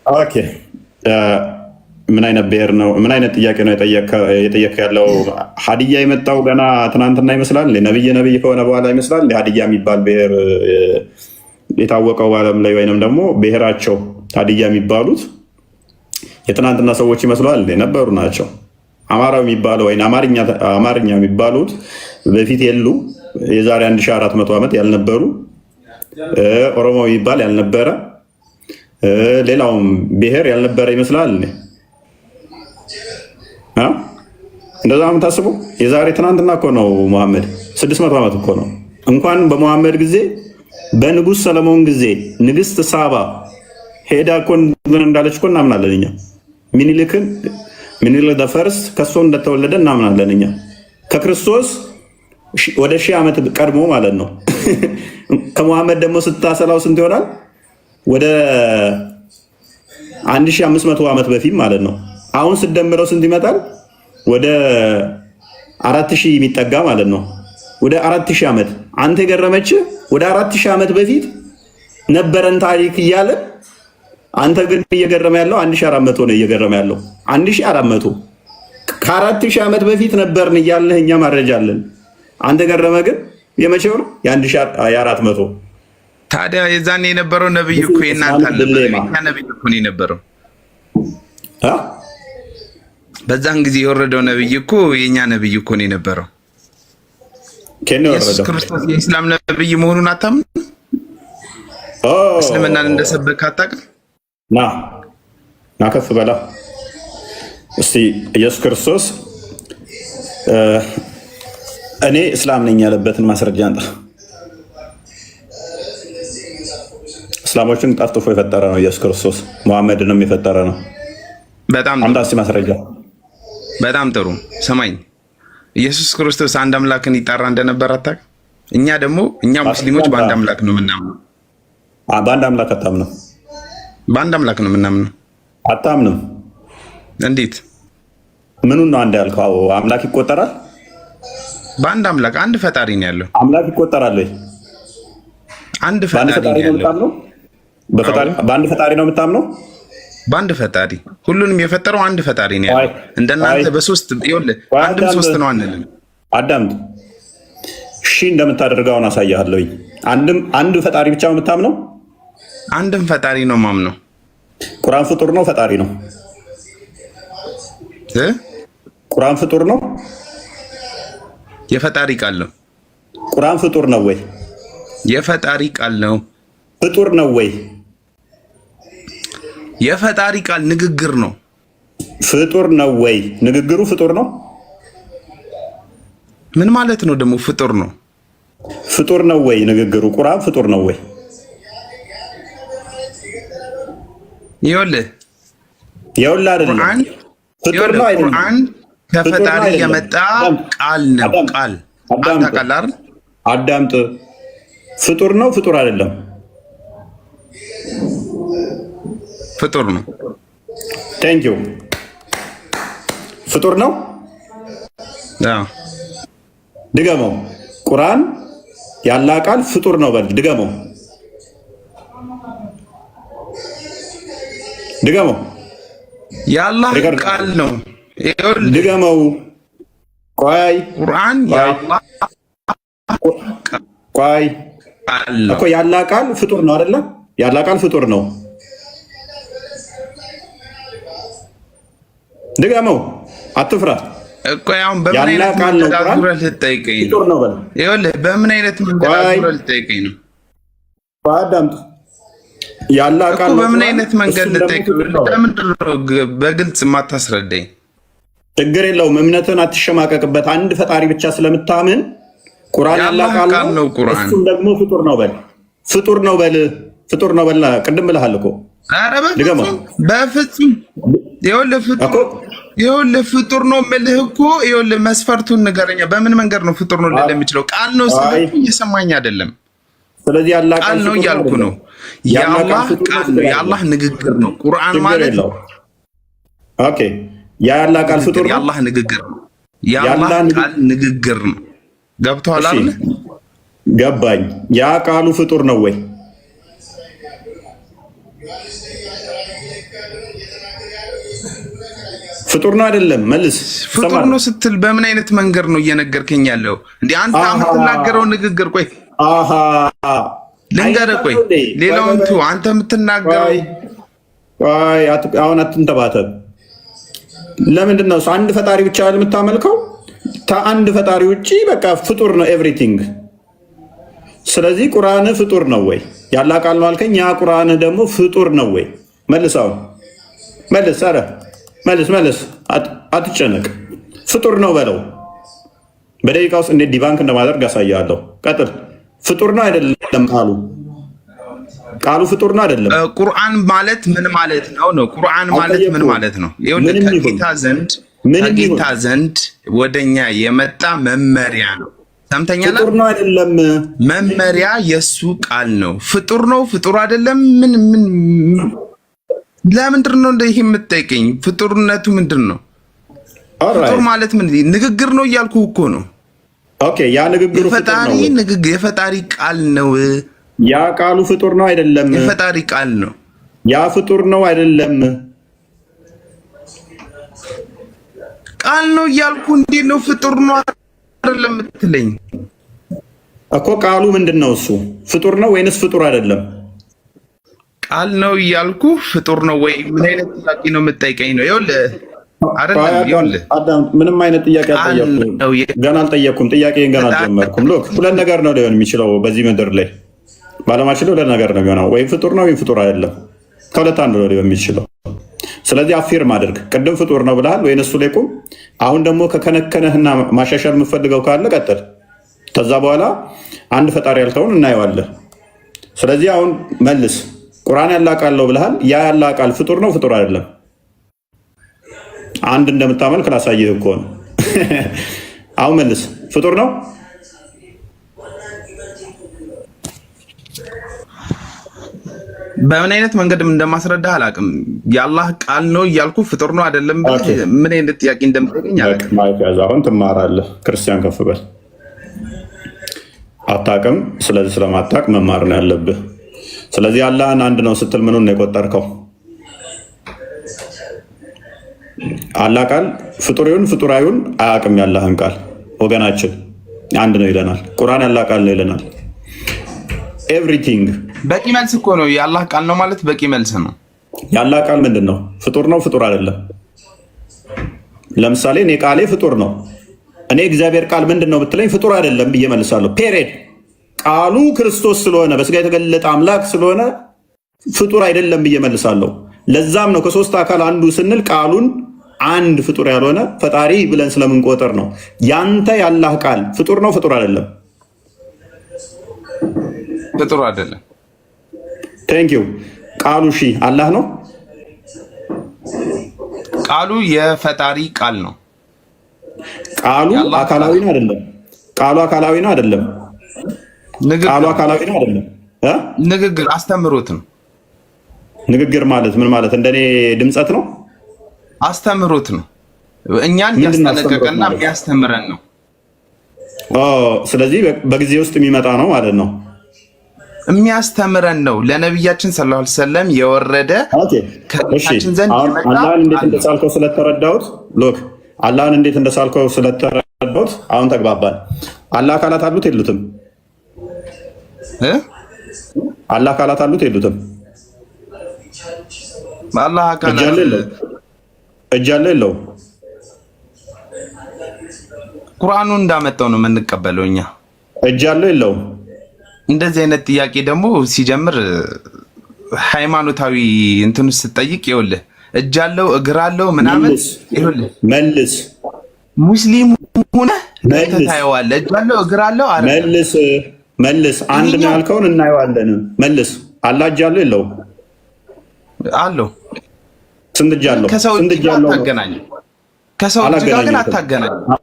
ኦኬ ምን አይነት ብሔር ነው? ምን አይነት ጥያቄ ነው የጠየቀ ያለው? ሀዲያ የመጣው ገና ትናንትና ይመስላል። ነብይ ከሆነ በኋላ ይመስላል። ሀዲያ የሚባል ብሔር የታወቀው ዓለም ላይ ወይንም ደግሞ ብሔራቸው ሀዲያ የሚባሉት የትናንትና ሰዎች ይመስላል የነበሩ ናቸው። አማራው የሚባለው ወይ አማርኛ የሚባሉት በፊት የሉ የዛሬ 1400 ዓመት ያልነበሩ፣ ኦሮሞ የሚባል ያልነበረ፣ ሌላውም ብሔር ያልነበረ ይመስላል። እንደዛ የምታስቡ የዛሬ ትናንትና እኮ ነው መሐመድ 600 ዓመት እኮ ነው። እንኳን በመሐመድ ጊዜ በንጉሥ ሰለሞን ጊዜ ንግስት ሳባ ሄዳ እኮ ምን እንዳለች እኮ እናምናለን እኛ። ሚኒሊክ ፈርስት ከሶ እንደተወለደ እናምናለን እኛ። ከክርስቶስ ወደ 1000 ዓመት ቀድሞ ማለት ነው። ከመሐመድ ደግሞ ስታሰላው ስንት ይሆናል? ወደ 1500 ዓመት በፊት ማለት ነው። አሁን ስደምረው ስንት ይመጣል? ወደ 4000 የሚጠጋ ማለት ነው። ወደ 4000 ዓመት። አንተ የገረመች ወደ 4000 ዓመት በፊት ነበረን ታሪክ እያለ አንተ ግን እየገረመ ያለው 1400 ነው እየገረመ ያለው 1400 ከ4000 ዓመት በፊት ነበርን እያለህ እኛ ማረጃ አለን። አንተ ገረመ ግን የመቼው ነው? የ1400። ታዲያ የዛኔ የነበረው ነብይ እኮ የእናንተ አልነበረ። ነብይ እኮ ነው የነበረው። በዛን ጊዜ የወረደው ነብይ እኮ የኛ ነብይ እኮ ነው የነበረው። ኢየሱስ ክርስቶስ የእስላም ነብይ መሆኑን አታምን? እስልምናን እንደሰበከ አታውቅም? ና ከፍ በላ እስቲ። ኢየሱስ ክርስቶስ እኔ እስላም ነኝ ያለበትን ማስረጃ አንጣ። እስላሞችን ጠፍጥፎ የፈጠረ ነው ኢየሱስ ክርስቶስ። መሐመድንም የፈጠረ ነው። በጣም አምጣ እስቲ ማስረጃ። በጣም ጥሩ። ሰማኝ። ኢየሱስ ክርስቶስ አንድ አምላክን ይጠራ እንደነበር አታውቅም? እኛ ሙስሊሞች በአንድ አምላክ ነው የምናምነው። በአንድ አምላክ አታምነው? በአንድ አምላክ ነው የምናምነው። አታምንም? እንዴት? ምኑን ነው አንድ ያልከው? አምላክ ይቆጠራል? በአንድ አምላክ አንድ ፈጣሪ ነው ያለው። አምላክ ይቆጠራል ወይ? አንድ ፈጣሪ ነው ያለው። በአንድ ፈጣሪ ነው የምታምነው? በአንድ ፈጣሪ ሁሉንም የፈጠረው አንድ ፈጣሪ ነው ያለው። እንደናንተ በሶስት ይኸውልህ፣ አንድም ሶስት ነው አንልም። አዳምጥ እሺ፣ እንደምታደርገውን አሳያለሁ። አንድ ፈጣሪ ብቻ ነው የምታምነው? አንድም ፈጣሪ ነው ማምነው። ቁርአን ፍጡር ነው ፈጣሪ ነው? ቁርአን ፍጡር ነው? የፈጣሪ ቃል ነው። ቁርአን ፍጡር ነው ወይ? የፈጣሪ ቃል ነው። ፍጡር ነው ወይ? የፈጣሪ ቃል ንግግር ነው። ፍጡር ነው ወይ? ንግግሩ ፍጡር ነው? ምን ማለት ነው ደግሞ ፍጡር ነው? ፍጡር ነው ወይ ንግግሩ? ቁርአን ፍጡር ነው ወይ? ይኸውልህ አይደለም ፍጡር ነው አይደለም? ቁርአን ከፈጣሪ የመጣ ቃል ነው። ቃል አታውቃለህ? አዳምጥ። ፍጡር ነው ፍጡር አይደለም? ፍጡር ነው። ቴንክ ዩ። ፍጡር ነው? አዎ። ድገመው። ቁርአን ያላ ቃል ፍጡር ነው በል። ድገመው። የአላህ ቃል ነው። ድገመው። ቆይ ቁርአን የአላህ ቃል ነው እኮ። ያላ ቃል ፍጡር ነው አይደለም? ያላ ቃል ፍጡር ነው። ድገመው። አትፍራ እኮ። ያው በምን አይነት መንገድ አዙረህ ልትጠይቀኝ ነው? ይኸውልህ በምን አይነት መንገድ አዙረህ ልትጠይቀኝ ነው? አዳምጥ። ያላ ቃል በምን አይነት መንገድ ልትጠይቀኝ ነው? ለምንድን ነው በግልጽ የማታስረዳኝ? ችግር የለውም። እምነትን አትሸማቀቅበት። አንድ ፈጣሪ ብቻ ስለምታምን ቁርአን ያላ ቃል ነው። እሱም ደግሞ ፍጡር ነው በል። ፍጡር ነው በል። ፍጡር ነው በል። ቅድም ብለሃል እኮ። ኧረ በፍጹም ይኸውልህ ፍጡር ነው የምልህ እኮ። ይኸውልህ መስፈርቱን ንገረኛ። በምን መንገድ ነው ፍጡር ነው ልልህ የምችለው? ቃል ነው ስልህ እየሰማኝ አይደለም። ስለዚህ ያላ ቃል ነው እያልኩ ነው። የአላህ ቃል ነው። የአላህ ንግግር ነው ቁርአን ማለት ነው። ኦኬ። ያላ ቃል ፍጡር ነው። የአላህ ንግግር ነው። የአላህ ቃል ንግግር ነው። ገብቶሃል አይደል? ገባኝ። ያ ቃሉ ፍጡር ነው ወይ? ፍጡር ነው አይደለም? መልስ። ፍጡር ነው ስትል በምን አይነት መንገድ ነው እየነገርከኝ ያለው? እንዴ አንተ የምትናገረው ንግግር ቆይ ልንገርህ። ቆይ ሌላውን ተው። አንተ የምትናገረው አሁን አትንተባተብ። ለምንድን ነው አንድ ፈጣሪ ብቻ የምታመልከው? ከአንድ ፈጣሪ ውጪ በቃ ፍጡር ነው ኤቭሪቲንግ። ስለዚህ ቁርአን ፍጡር ነው ወይ? ያላ ቃል ነው አልከኝ። ያ ቁርአን ደግሞ ፍጡር ነው ወይ? መልስ። አሁን መልስ። ኧረ መልስ። አትጨነቅ። ፍጡር ነው በለው። በደቂቃ ውስጥ እንዴት ዲባንክ እንደማደርግ ያሳያለሁ። ቀጥል። ፍጡር ነው አይደለም? ቃሉ ፍጡር ነው አይደለም? ቁርአን ማለት ምን ማለት ነው? ቁርአን ማለት ምን ማለት ነው? ይኸውልህ ከጌታ ዘንድ ወደኛ የመጣ መመሪያ ነው። ሰምተኛል? ፍጡር ነው አይደለም? መመሪያ የሱ ቃል ነው። ፍጡር ነው ፍጡር አይደለም? ለምንድን ነው ይሄ የምትጠይቀኝ? ፍጡርነቱ ምንድን ነው? ፍጡር ማለት ምን ንግግር ነው እያልኩ እኮ ነው። ኦኬ። ያ ንግግሩ የፈጣሪ ንግግር የፈጣሪ ቃል ነው። ያ ቃሉ ፍጡር ነው አይደለም? የፈጣሪ ቃል ነው። ያ ፍጡር ነው አይደለም? ቃል ነው እያልኩ እንዴት ነው ፍጡር ነው አይደለም የምትለኝ እኮ? ቃሉ ምንድን ነው? እሱ ፍጡር ነው ወይንስ ፍጡር አይደለም? ቃል ነው እያልኩ ፍጡር ነው ወይ? ምን አይነት ጥያቄ ነው የምትጠይቀኝ ነው? ይኸውልህ አይደለም ምንም አይነት ጥያቄ አልጠየኩም። ገና አልጠየኩም። ጥያቄን ገና አልጀመርኩም። ሎክ ሁለት ነገር ነው ሊሆን የሚችለው በዚህ ምድር ላይ ባለማችን ላይ ሁለት ነገር ነው የሚሆነው። ወይም ፍጡር ነው ወይም ፍጡር አይደለም። ከሁለት አንዱ ነው ሊሆን የሚችለው። ስለዚህ አፊርም አድርግ። ቅድም ፍጡር ነው ብለሃል ወይ? እሱ ላይ ቁም። አሁን ደግሞ ከከነከነህና ማሻሻል የምፈልገው ካለ ቀጥል። ከዛ በኋላ አንድ ፈጣሪ ያልከውን እናየዋለን። ስለዚህ አሁን መልስ። ቁርአን ያላ ቃል ነው ብለሃል። ያ ያላ ቃል ፍጡር ነው ፍጡር አይደለም? አንድ እንደምታመልክ ላሳይህ እኮ ነው። አሁን መልስ። ፍጡር ነው? በምን አይነት መንገድ እንደማስረዳ አላውቅም። የአላህ ቃል ነው እያልኩ ፍጡር ነው አይደለም ምን አይነት ጥያቄ እንደምትጠይቀኝ አላውቅም። አሁን ትማራለህ። ክርስቲያን ከፍ በል። አታውቅም። ስለዚህ ስለማታውቅ መማር ነው ያለብህ። ስለዚህ አላህን አንድ ነው ስትል ምኑን ነው የቆጠርከው? አላህ ቃል ፍጡር ይሁን ፍጡር አይሁን አያውቅም። ያላህን ቃል ወገናችን አንድ ነው ይለናል። ቁርአን ያላህ ቃል ነው ይለናል። ኤቭሪቲንግ በቂ መልስ እኮ ነው። የአላህ ቃል ነው ማለት በቂ መልስ ነው። የአላህ ቃል ምንድን ነው? ፍጡር ነው ፍጡር አይደለም? ለምሳሌ እኔ ቃሌ ፍጡር ነው። እኔ እግዚአብሔር ቃል ምንድን ነው ብትለኝ ፍጡር አይደለም ብዬ መልሳለሁ። ፔሬድ። ቃሉ ክርስቶስ ስለሆነ በስጋ የተገለጠ አምላክ ስለሆነ ፍጡር አይደለም ብዬ መልሳለሁ። ለዛም ነው ከሶስት አካል አንዱ ስንል ቃሉን አንድ ፍጡር ያልሆነ ፈጣሪ ብለን ስለምንቆጥር ነው። ያንተ የአላህ ቃል ፍጡር ነው ፍጡር አይደለም? ፍጡር አይደለም። ቴንክ ዩ። ቃሉ እሺ አላህ ነው? ቃሉ የፈጣሪ ቃል ነው። ቃሉ አካላዊ ነው አይደለም? ቃሉ አካላዊ ነው አይደለም? ቃሉ አካላዊ ነው አይደለም? ንግግር አስተምሮት ነው። ንግግር ማለት ምን ማለት? እንደኔ ድምፀት ነው? አስተምሮት ነው። እኛን ያስጠነቀቀና የሚያስተምረን ነው። ስለዚህ በጊዜ ውስጥ የሚመጣ ነው ማለት ነው። የሚያስተምረን ነው። ለነቢያችን ሰለላሁ ዐለይሂ ወሰለም የወረደ ከጌታችን ዘንድ የመጣ አላህን እንዴት እንደሳልከው ስለተረዳሁት አላህን እንዴት እንደሳልከው ስለተረዳሁት አሁን ተግባባን። አላህ አካላት አሉት የሉትም? አላህ አካላት አሉት የሉትም? አላህ አካላት እጅ አለው የለውም? ቁርአኑ እንዳመጣው ነው የምንቀበለው እኛ። እጅ አለው የለውም? እንደዚህ አይነት ጥያቄ ደግሞ ሲጀምር ሃይማኖታዊ እንትን ስትጠይቅ ይኸውልህ እጅ አለው እግር አለው ምናምን ይኸውልህ መልስ። ሙስሊም ሆነ ታየዋለህ። እጅ አለው እግር አለው መልስ። አንድ ነው ያልከውን እናየዋለን። መልስ። አላህ እጅ አለው የለውም? አለው። ስንት እጅ አለው? ከሰው እጅ ጋር አታገናኝም። ከሰው እጅ ጋር ግን አታገናኝም።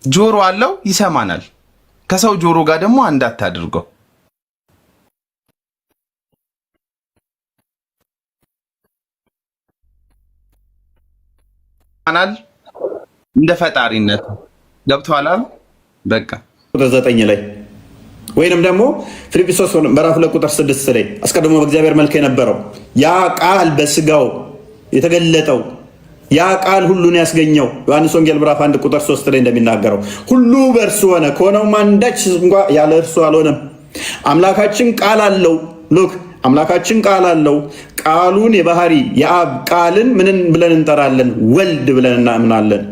ጆሮ አለው ይሰማናል። ከሰው ጆሮ ጋር ደግሞ አንድ አታድርገው። አናል እንደ ፈጣሪነት ገብቷል። በቃ ቁጥር 9 ላይ ወይንም ደግሞ ፊልጵስዩስ ምዕራፍ 2 ቁጥር 6 ላይ አስቀድሞ በእግዚአብሔር መልክ የነበረው ያ ቃል በስጋው የተገለጠው ያ ቃል ሁሉን ያስገኘው ዮሐንስ ወንጌል ምዕራፍ 1 ቁጥር 3 ላይ እንደሚናገረው ሁሉ በእርሱ ሆነ፣ ከሆነውም አንዳች እንኳ ያለ እርሱ አልሆነም። አምላካችን ቃል አለው። ሉክ አምላካችን ቃል አለው። ቃሉን የባህሪ የአብ ቃልን ምንን ብለን እንጠራለን? ወልድ ብለን እናምናለን።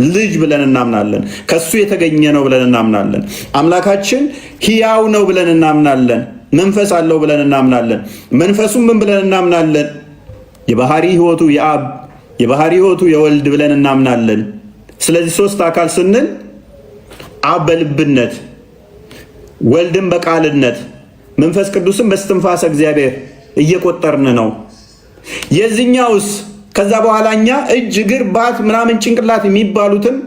ልጅ ብለን እናምናለን። ከሱ የተገኘ ነው ብለን እናምናለን። አምላካችን ሕያው ነው ብለን እናምናለን። መንፈስ አለው ብለን እናምናለን። መንፈሱም ምን ብለን እናምናለን? የባህሪ ሕይወቱ የአብ የባህሪ ሕይወቱ የወልድ ብለን እናምናለን። ስለዚህ ሶስት አካል ስንል አብ በልብነት፣ ወልድም በቃልነት፣ መንፈስ ቅዱስም በስትንፋሰ እግዚአብሔር እየቆጠርን ነው። የዚህኛውስ ከዛ በኋላ እኛ እጅ፣ እግር፣ ባት ምናምን ጭንቅላት የሚባሉትን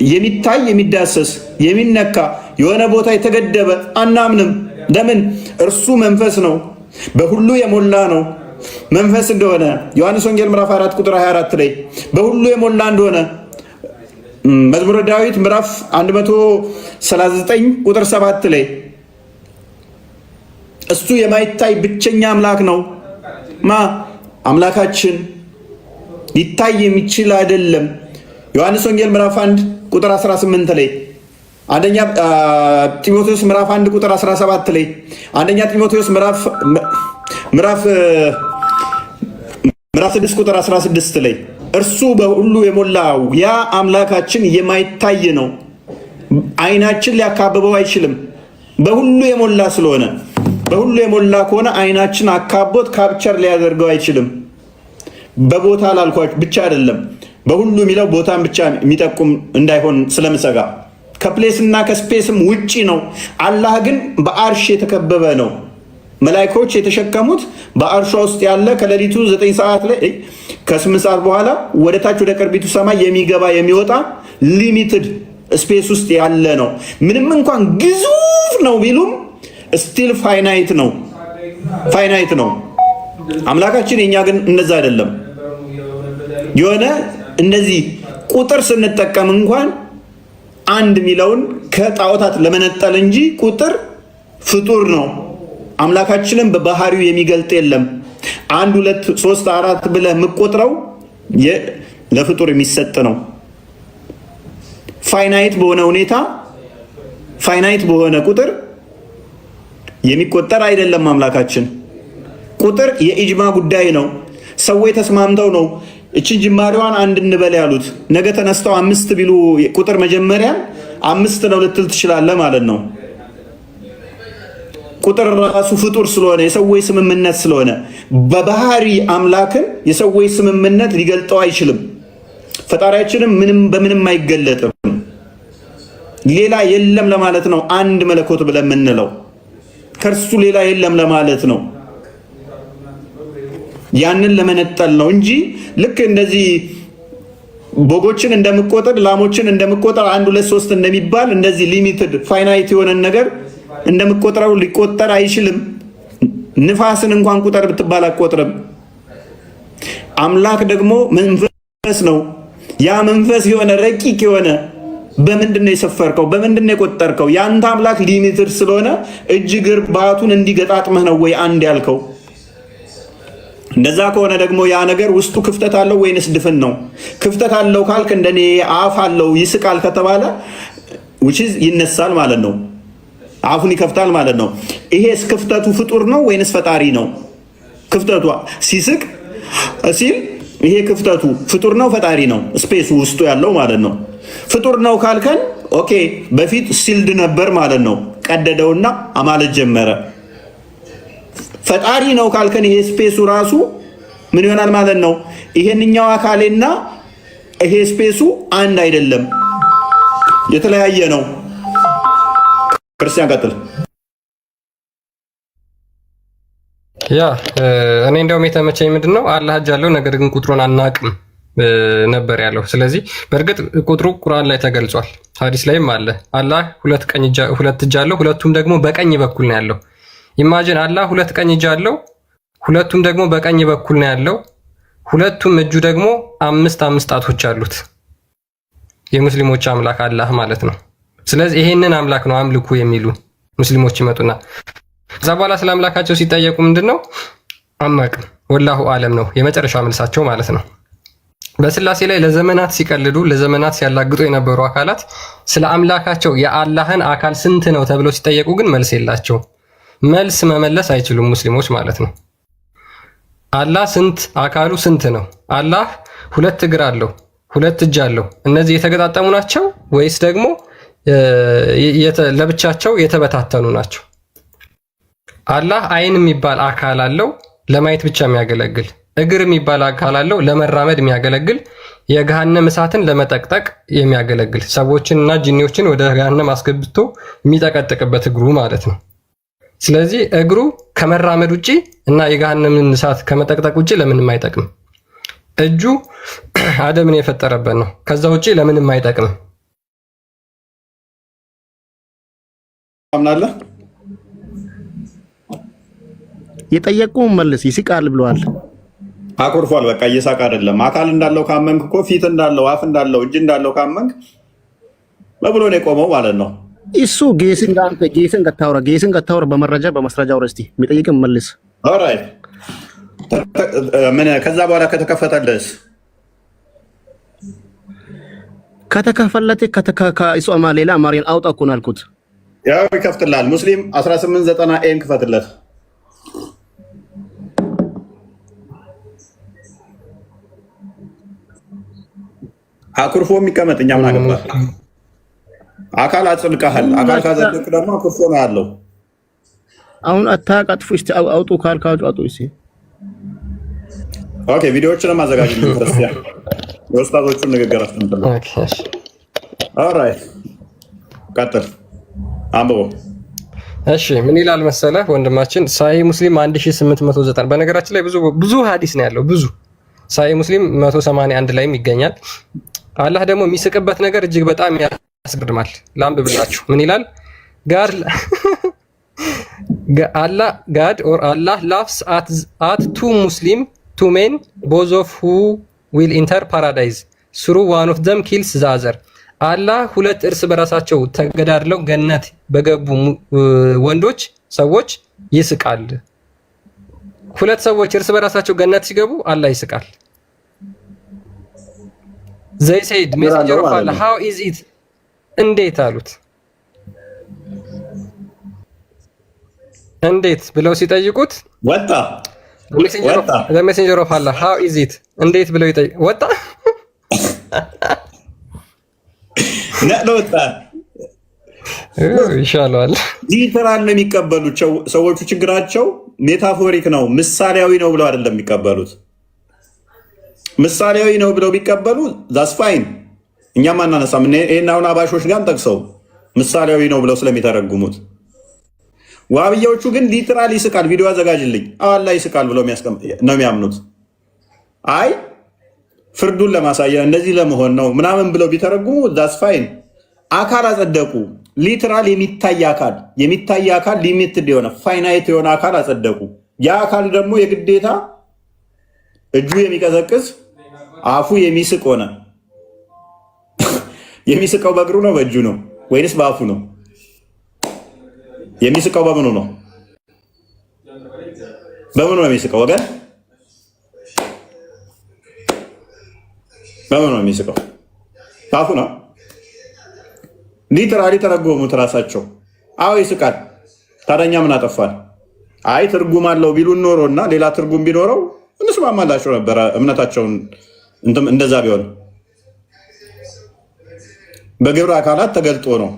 የሚታይ የሚዳሰስ የሚነካ የሆነ ቦታ የተገደበ አናምንም። ለምን? እርሱ መንፈስ ነው፣ በሁሉ የሞላ ነው። መንፈስ እንደሆነ ዮሐንስ ወንጌል ምዕራፍ 4 ቁጥር 24 ላይ በሁሉ የሞላ እንደሆነ መዝሙረ ዳዊት ምዕራፍ 139 ቁጥር 7 ላይ እሱ የማይታይ ብቸኛ አምላክ ነው። አምላካችን ሊታይ የሚችል አይደለም። ዮሐንስ ወንጌል ምዕራፍ 1 ቁጥር 18 ላይ አንደኛ ጢሞቴዎስ ምዕራፍ 1 ቁጥር 17 ላይ አንደኛ ጢሞቴዎስ ምዕራፍ 6 ቁጥር 16 ላይ እርሱ በሁሉ የሞላው ያ አምላካችን የማይታይ ነው፣ አይናችን ሊያካብበው አይችልም። በሁሉ የሞላ ስለሆነ በሁሉ የሞላ ከሆነ አይናችን አካቦት ካፕቸር ሊያደርገው አይችልም። በቦታ ላልኳችሁ ብቻ አይደለም፣ በሁሉ የሚለው ቦታን ብቻ የሚጠቁም እንዳይሆን ስለምሰጋ ከፕሌስና ከስፔስም ውጪ ነው። አላህ ግን በአርሽ የተከበበ ነው። መላእክቶች የተሸከሙት በአርሿ ውስጥ ያለ ከሌሊቱ 9 ሰዓት ላይ ከ8 ሰዓት በኋላ ወደ ታች ወደ ቅርቢቱ ሰማይ የሚገባ የሚወጣ ሊሚትድ ስፔስ ውስጥ ያለ ነው። ምንም እንኳን ግዙፍ ነው ቢሉም ስቲል ፋይናይት ነው አምላካችን። የኛ ግን እንደዛ አይደለም። የሆነ እንደዚህ ቁጥር ስንጠቀም እንኳን አንድ ሚለውን ከጣዖታት ለመነጠል እንጂ ቁጥር ፍጡር ነው። አምላካችንን በባህሪው የሚገልጥ የለም። 1 2 3 4 ብለህ የምትቆጥረው ለፍጡር የሚሰጥ ነው። ፋይናይት በሆነ ሁኔታ ፋይናይት በሆነ ቁጥር የሚቆጠር አይደለም አምላካችን። ቁጥር የኢጅማ ጉዳይ ነው። ሰዎች ተስማምተው ነው እቺ ጅማሬዋን አንድ እንበል ያሉት። ነገ ተነስተው 5 ቢሉ ቁጥር መጀመሪያ 5 ነው ልትል ትችላለህ ማለት ነው። ቁጥር ራሱ ፍጡር ስለሆነ የሰዎች ስምምነት ስለሆነ በባህሪ አምላክን የሰዎች ስምምነት ሊገልጠው አይችልም። ፈጣሪያችንም በምንም አይገለጥም። ሌላ የለም ለማለት ነው አንድ መለኮት ብለን የምንለው። ከእርሱ ሌላ የለም ለማለት ነው። ያንን ለመነጠል ነው እንጂ ልክ እንደዚህ በጎችን እንደምቆጥር ላሞችን እንደምቆጥር 1 2 3 እንደሚባል እንደዚህ ሊሚትድ ፋይናይት የሆነ ነገር እንደምቆጥረው ሊቆጠር አይችልም። ንፋስን እንኳን ቁጥር ብትባል አትቆጥርም። አምላክ ደግሞ መንፈስ ነው። ያ መንፈስ የሆነ ረቂቅ የሆነ በምንድን ነው የሰፈርከው? በምንድን ነው የቆጠርከው? ያንተ አምላክ ሊሚትድ ስለሆነ እጅ እግር ባቱን እንዲገጣጥመህ ነው ወይ አንድ ያልከው? እንደዛ ከሆነ ደግሞ ያ ነገር ውስጡ ክፍተት አለው ወይንስ ድፍን ነው? ክፍተት አለው ካልክ እንደኔ አፍ አለው ይስቃል ከተባለ ይነሳል ማለት ነው። አፉን ይከፍታል ማለት ነው። ይሄስ ክፍተቱ ፍጡር ነው ወይንስ ፈጣሪ ነው? ክፍተቱ ሲስቅ ሲል ይሄ ክፍተቱ ፍጡር ነው ፈጣሪ ነው? ስፔሱ ውስጡ ያለው ማለት ነው። ፍጡር ነው ካልከን ኦኬ፣ በፊት ሲልድ ነበር ማለት ነው። ቀደደውና አማለት ጀመረ። ፈጣሪ ነው ካልከን ይሄ ስፔሱ ራሱ ምን ይሆናል ማለት ነው? ይሄንኛው አካሌና ይሄ ስፔሱ አንድ አይደለም፣ የተለያየ ነው። ክርስቲያን ቀጥል። ያ እኔ እንደውም የተመቸኝ ምንድነው አላህ እጅ አለው ነገር ግን ቁጥሩን አናቅም ነበር ያለው። ስለዚህ በእርግጥ ቁጥሩ ቁርአን ላይ ተገልጿል፣ ሐዲስ ላይም አለ። አላህ ሁለት እጅ አለው፣ ሁለቱም ደግሞ በቀኝ በኩል ነው ያለው። ኢማጂን አላህ 2 ቀኝ እጅ አለው፣ ሁለቱም ደግሞ በቀኝ በኩል ነው ያለው። ሁለቱም እጁ ደግሞ 5 ጣቶች አሉት። የሙስሊሞች አምላክ አላህ ማለት ነው። ስለዚህ ይሄንን አምላክ ነው አምልኩ የሚሉ ሙስሊሞች ይመጡና ከዛ በኋላ ስለ አምላካቸው ሲጠየቁ ምንድነው አናውቅም ወላሁ አለም ነው የመጨረሻ መልሳቸው ማለት ነው። በስላሴ ላይ ለዘመናት ሲቀልዱ ለዘመናት ሲያላግጡ የነበሩ አካላት ስለ አምላካቸው የአላህን አካል ስንት ነው ተብለው ሲጠየቁ ግን መልስ የላቸው። መልስ መመለስ አይችሉም ሙስሊሞች ማለት ነው። አላህ አካሉ ስንት ነው? አላህ 2 እግር አለው፣ 2 እጅ አለው። እነዚህ የተገጣጠሙ ናቸው ወይስ ደግሞ ለብቻቸው የተበታተኑ ናቸው? አላህ አይን የሚባል አካል አለው ለማየት ብቻ የሚያገለግል፣ እግር የሚባል አካል አለው ለመራመድ የሚያገለግል፣ የገሃነም እሳትን ለመጠቅጠቅ የሚያገለግል፣ ሰዎችንና ጂኒዎችን ወደ ገሃነም አስገብቶ የሚጠቀጥቅበት እግሩ ማለት ነው። ስለዚህ እግሩ ከመራመድ ውጪ እና የገሃነምን እሳት ከመጠቅጠቅ ውጪ ለምንም አይጠቅም። እጁ አደምን የፈጠረበት ነው፣ ከዛ ውጪ ለምንም አይጠቅም። አምናለህ? የጠየቁ መልስ ይስቃል ብለዋል። አኩርፏል። በቃ እየሳቅ አይደለም። አካል እንዳለው ካመንክ እኮ ፊት እንዳለው አፍ እንዳለው እጅ እንዳለው ካመንክ ለብሎ ነው የቆመው ማለት ነው። እሱ ጌስን ከታወራ በመረጃ በማስረጃ ወረስቲ የሚጠይቅም መልስ። ኦራይት ምን ከዛ በኋላ ከተከፈተልስ ከተከፈለተ ከኢስማ ሌላ አማርያን አውጣ እኮ ነው ያልኩት። ያው ይከፍትላል። ሙስሊም 1890 ኤን ክፈትለት። አኩርፎ የሚቀመጥ እኛ ምን አገባህ? አካል አጽድቀሃል። አካል ካጸድቅ ደግሞ አኩርፎ ነው ያለው። አሁን አታቃጥፉ። እስቲ አውጡ ካልካችሁ አውጡ። እሺ ኦኬ። ቪዲዮዎችንም አዘጋጅልኝ ክርስቲያን፣ የኡስታዞቹን ንግግር አስተምጥልኝ። ኦኬ እሺ ኦራይት ቀጥል አንብቦ። እሺ ምን ይላል መሰለህ ወንድማችን፣ ሳሂህ ሙስሊም 1890። በነገራችን ላይ ብዙ ሐዲስ ነው ያለው። ብዙ ሳሂህ ሙስሊም 181 ላይም ይገኛል። አላህ ደግሞ የሚስቅበት ነገር እጅግ በጣም ያስገርማል። ላንብብላችሁ። ምን ይላል? God or Allah laughs at two men, both of who will enter paradise. Through one of them kills the other. አላህ ሁለት እርስ በራሳቸው ተገዳድለው ገነት በገቡ ወንዶች ሰዎች ይስቃል። ሁለት ሰዎች እርስ በራሳቸው ገነት ሲገቡ አላህ ይስቃል። They said, Messenger of Allah, how is it? እንዴት አሉት። እንዴት ብለው ሲጠይቁት ወጣ። The Messenger of Allah, how is it? እንዴት ብለው ወጣ። ወጣ ይሻላል። ሊተራል ነው የሚቀበሉት ሰዎቹ። ችግራቸው ሜታፎሪክ ነው፣ ምሳሌያዊ ነው ብለው አይደለም የሚቀበሉት። ምሳሌያዊ ነው ብለው ቢቀበሉ ዛስ ፋይን፣ እኛም አናነሳም። ይሄን አሁን አባሾች ጋር ጠቅሰው ምሳሌያዊ ነው ብለው ስለሚተረጉሙት፣ ዋብያዎቹ ግን ሊትራል ይስቃል። ቪዲዮ አዘጋጅልኝ፣ አላህ ይስቃል ብለው ነው የሚያምኑት። አይ ፍርዱን ለማሳያ እንደዚህ ለመሆን ነው ምናምን ብለው ቢተረጉሙ ዛስ ፋይን። አካል አጸደቁ። ሊትራል የሚታይ አካል ሊሚትድ የሆነ ፋይናይት የሆነ አካል አጸደቁ። ያ አካል ደግሞ የግዴታ እጁ የሚቀዘቅዝ አፉ የሚስቅ ሆነ። የሚስቀው በእግሩ ነው በእጁ ነው ወይንስ በአፉ ነው? የሚስቀው በምኑ ነው? በምኑ ነው የሚስቀው? ወገን በምኑ ነው የሚስቀው? በአፉ ነው። ሊትራሊ ተረጎሙት ራሳቸው። አዎ ይስቃል። ታዲያ ምን አጠፋል? አይ ትርጉም አለው ቢሉን ኖሮ እና ሌላ ትርጉም ቢኖረው እንስማማላቸው ነበረ። እምነታቸውን እንደዛ ቢሆን በግብረ አካላት ተገልጦ ነው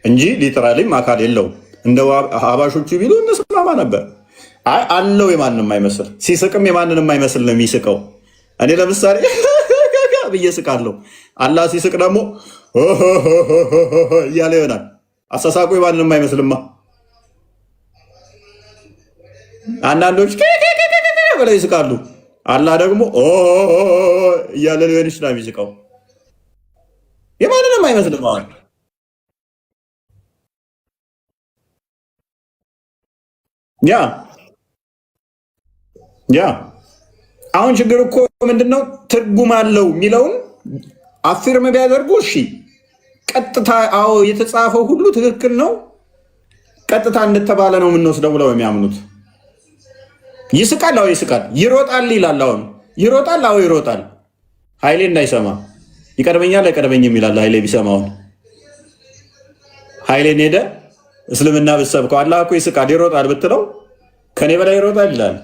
እንጂ ሊትራሊም አካል የለውም እንደ አባሾቹ ቢሉ እንስማማ ነበር። አይ አለው የማንንም አይመስል፣ ሲስቅም የማንንም አይመስል ነው የሚስቀው። እኔ ለምሳሌ ብዬ ስቃለሁ፣ አላህ ሲስቅ ደግሞ እያለ ይሆናል። አሳሳቁ የማንንም አይመስልማ። አንዳንዶች ብለው ይስቃሉ፣ አላህ ደግሞ እያለ ሊሆን ይችላል የሚስቀው። የማንንም አይመስልም። አሁን ያ አሁን ችግር እኮ ምንድነው? ትርጉም አለው የሚለውን አፊርም ቢያደርጉ እሺ፣ ቀጥታ አዎ የተጻፈው ሁሉ ትክክል ነው፣ ቀጥታ እንደተባለ ነው የምንወስደው ብለው የሚያምኑት። ይስቃል፣ አዎ ይስቃል። ይሮጣል ይላል፣ አሁን ይሮጣል፣ አዎ ይሮጣል። ኃይሌ እንዳይሰማ ይቀድመኛል አይቀድመኝም ይላል። ኃይሌ ቢሰማውን ኃይሌን ሄደ እስልምና ብትሰብከው አላህ እኮ ይስቃል ይሮጣል ብትለው ከኔ በላይ ይሮጣል ይላል።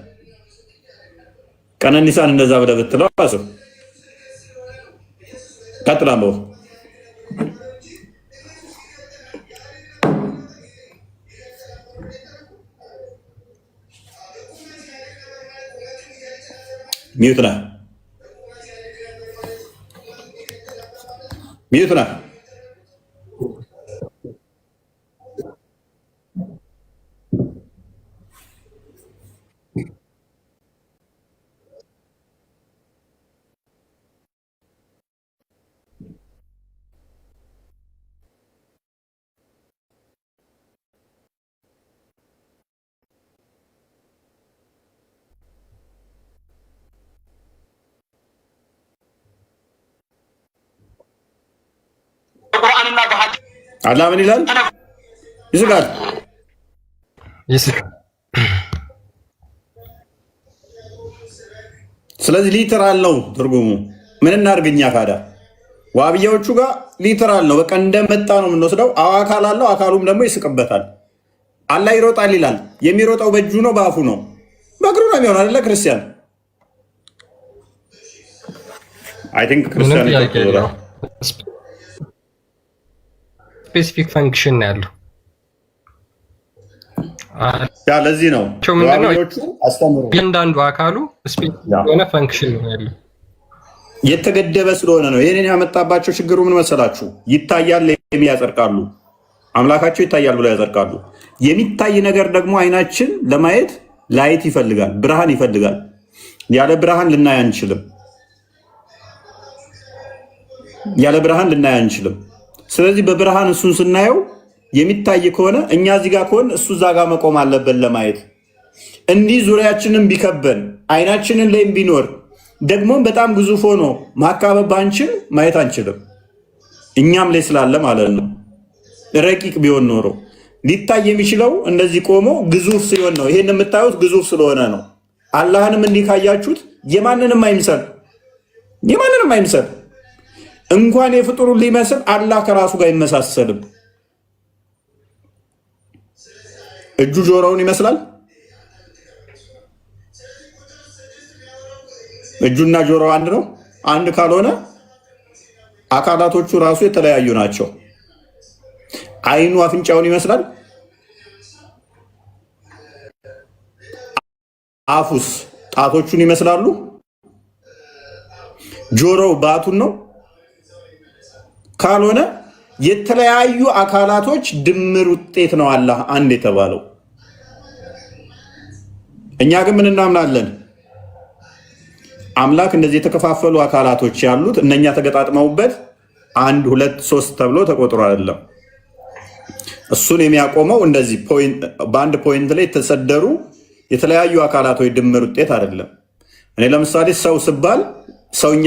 ቀነኒሳን እንደዛ ብለህ ብትለው አስብ። ቀጥላምበው ሚዩት ነህ ሚዩት ነህ። አላህ ምን ይላል? ይስቃል። ስለዚህ ሊትራል ነው ትርጉሙ። ምን እናድርግኛ ካዳ? ዋብያዎቹ ጋር ሊትራል ነው፣ በቃ እንደመጣ ነው የምንወስደው። አካል አለው፣ አካሉም ደግሞ ይስቅበታል። አላህ ይሮጣል ይላል። የሚሮጠው በእጁ ነው በአፉ ነው? በእግሩ ነው የሚሆን አይደለ? ክርስቲያን አይ ቲንክ ክርስቲያን ስፔሲፊክ ፈንክሽን ያለው ለዚህ ነው እያንዳንዱ አካሉ ስፔሲፊክ የሆነ ፈንክሽን ነው ያለው። የተገደበ ስለሆነ ነው። ይህንን ያመጣባቸው ችግሩ ምን መሰላችሁ? ይታያል ያጸድቃሉ፣ አምላካቸው ይታያል ብለው ያጸድቃሉ። የሚታይ ነገር ደግሞ አይናችን ለማየት ላይት ይፈልጋል፣ ብርሃን ይፈልጋል። ያለ ብርሃን ልናይ አንችልም። ያለ ብርሃን ልናይ አንችልም። ስለዚህ በብርሃን እሱን ስናየው የሚታይ ከሆነ እኛ እዚህ ጋር ከሆነ እሱ እዛ ጋር መቆም አለብን ለማየት። እንዲህ ዙሪያችንን ቢከበን አይናችንን ላይም ቢኖር ደግሞ በጣም ግዙፍ ሆኖ ማካበብ ባንችል ማየት አንችልም። እኛም ላይ ስላለ ማለት ነው። ረቂቅ ቢሆን ኖሮ ሊታይ የሚችለው እንደዚህ ቆሞ ግዙፍ ሲሆን ነው። ይሄን የምታዩት ግዙፍ ስለሆነ ነው። አላህንም እንዲህ ካያችሁት የማንንም አይምሰል፣ የማንንም አይምሰል። እንኳን የፍጡሩ ሊመስል አላህ ከራሱ ጋር አይመሳሰልም። እጁ ጆሮውን ይመስላል። እጁና ጆሮው አንድ ነው። አንድ ካልሆነ አካላቶቹ ራሱ የተለያዩ ናቸው። አይኑ አፍንጫውን ይመስላል። አፉስ ጣቶቹን ይመስላሉ። ጆሮው ባቱን ነው። ካልሆነ የተለያዩ አካላቶች ድምር ውጤት ነው አላህ አንድ የተባለው። እኛ ግን ምን እናምናለን? አምላክ እንደዚህ የተከፋፈሉ አካላቶች ያሉት እነኛ ተገጣጥመውበት 1 2 3 ተብሎ ተቆጥሮ አይደለም። እሱን የሚያቆመው እንደዚህ በአንድ ፖይንት ላይ የተሰደሩ የተለያዩ አካላቶች ድምር ውጤት አይደለም። እኔ ለምሳሌ ሰው ስባል ሰውኛ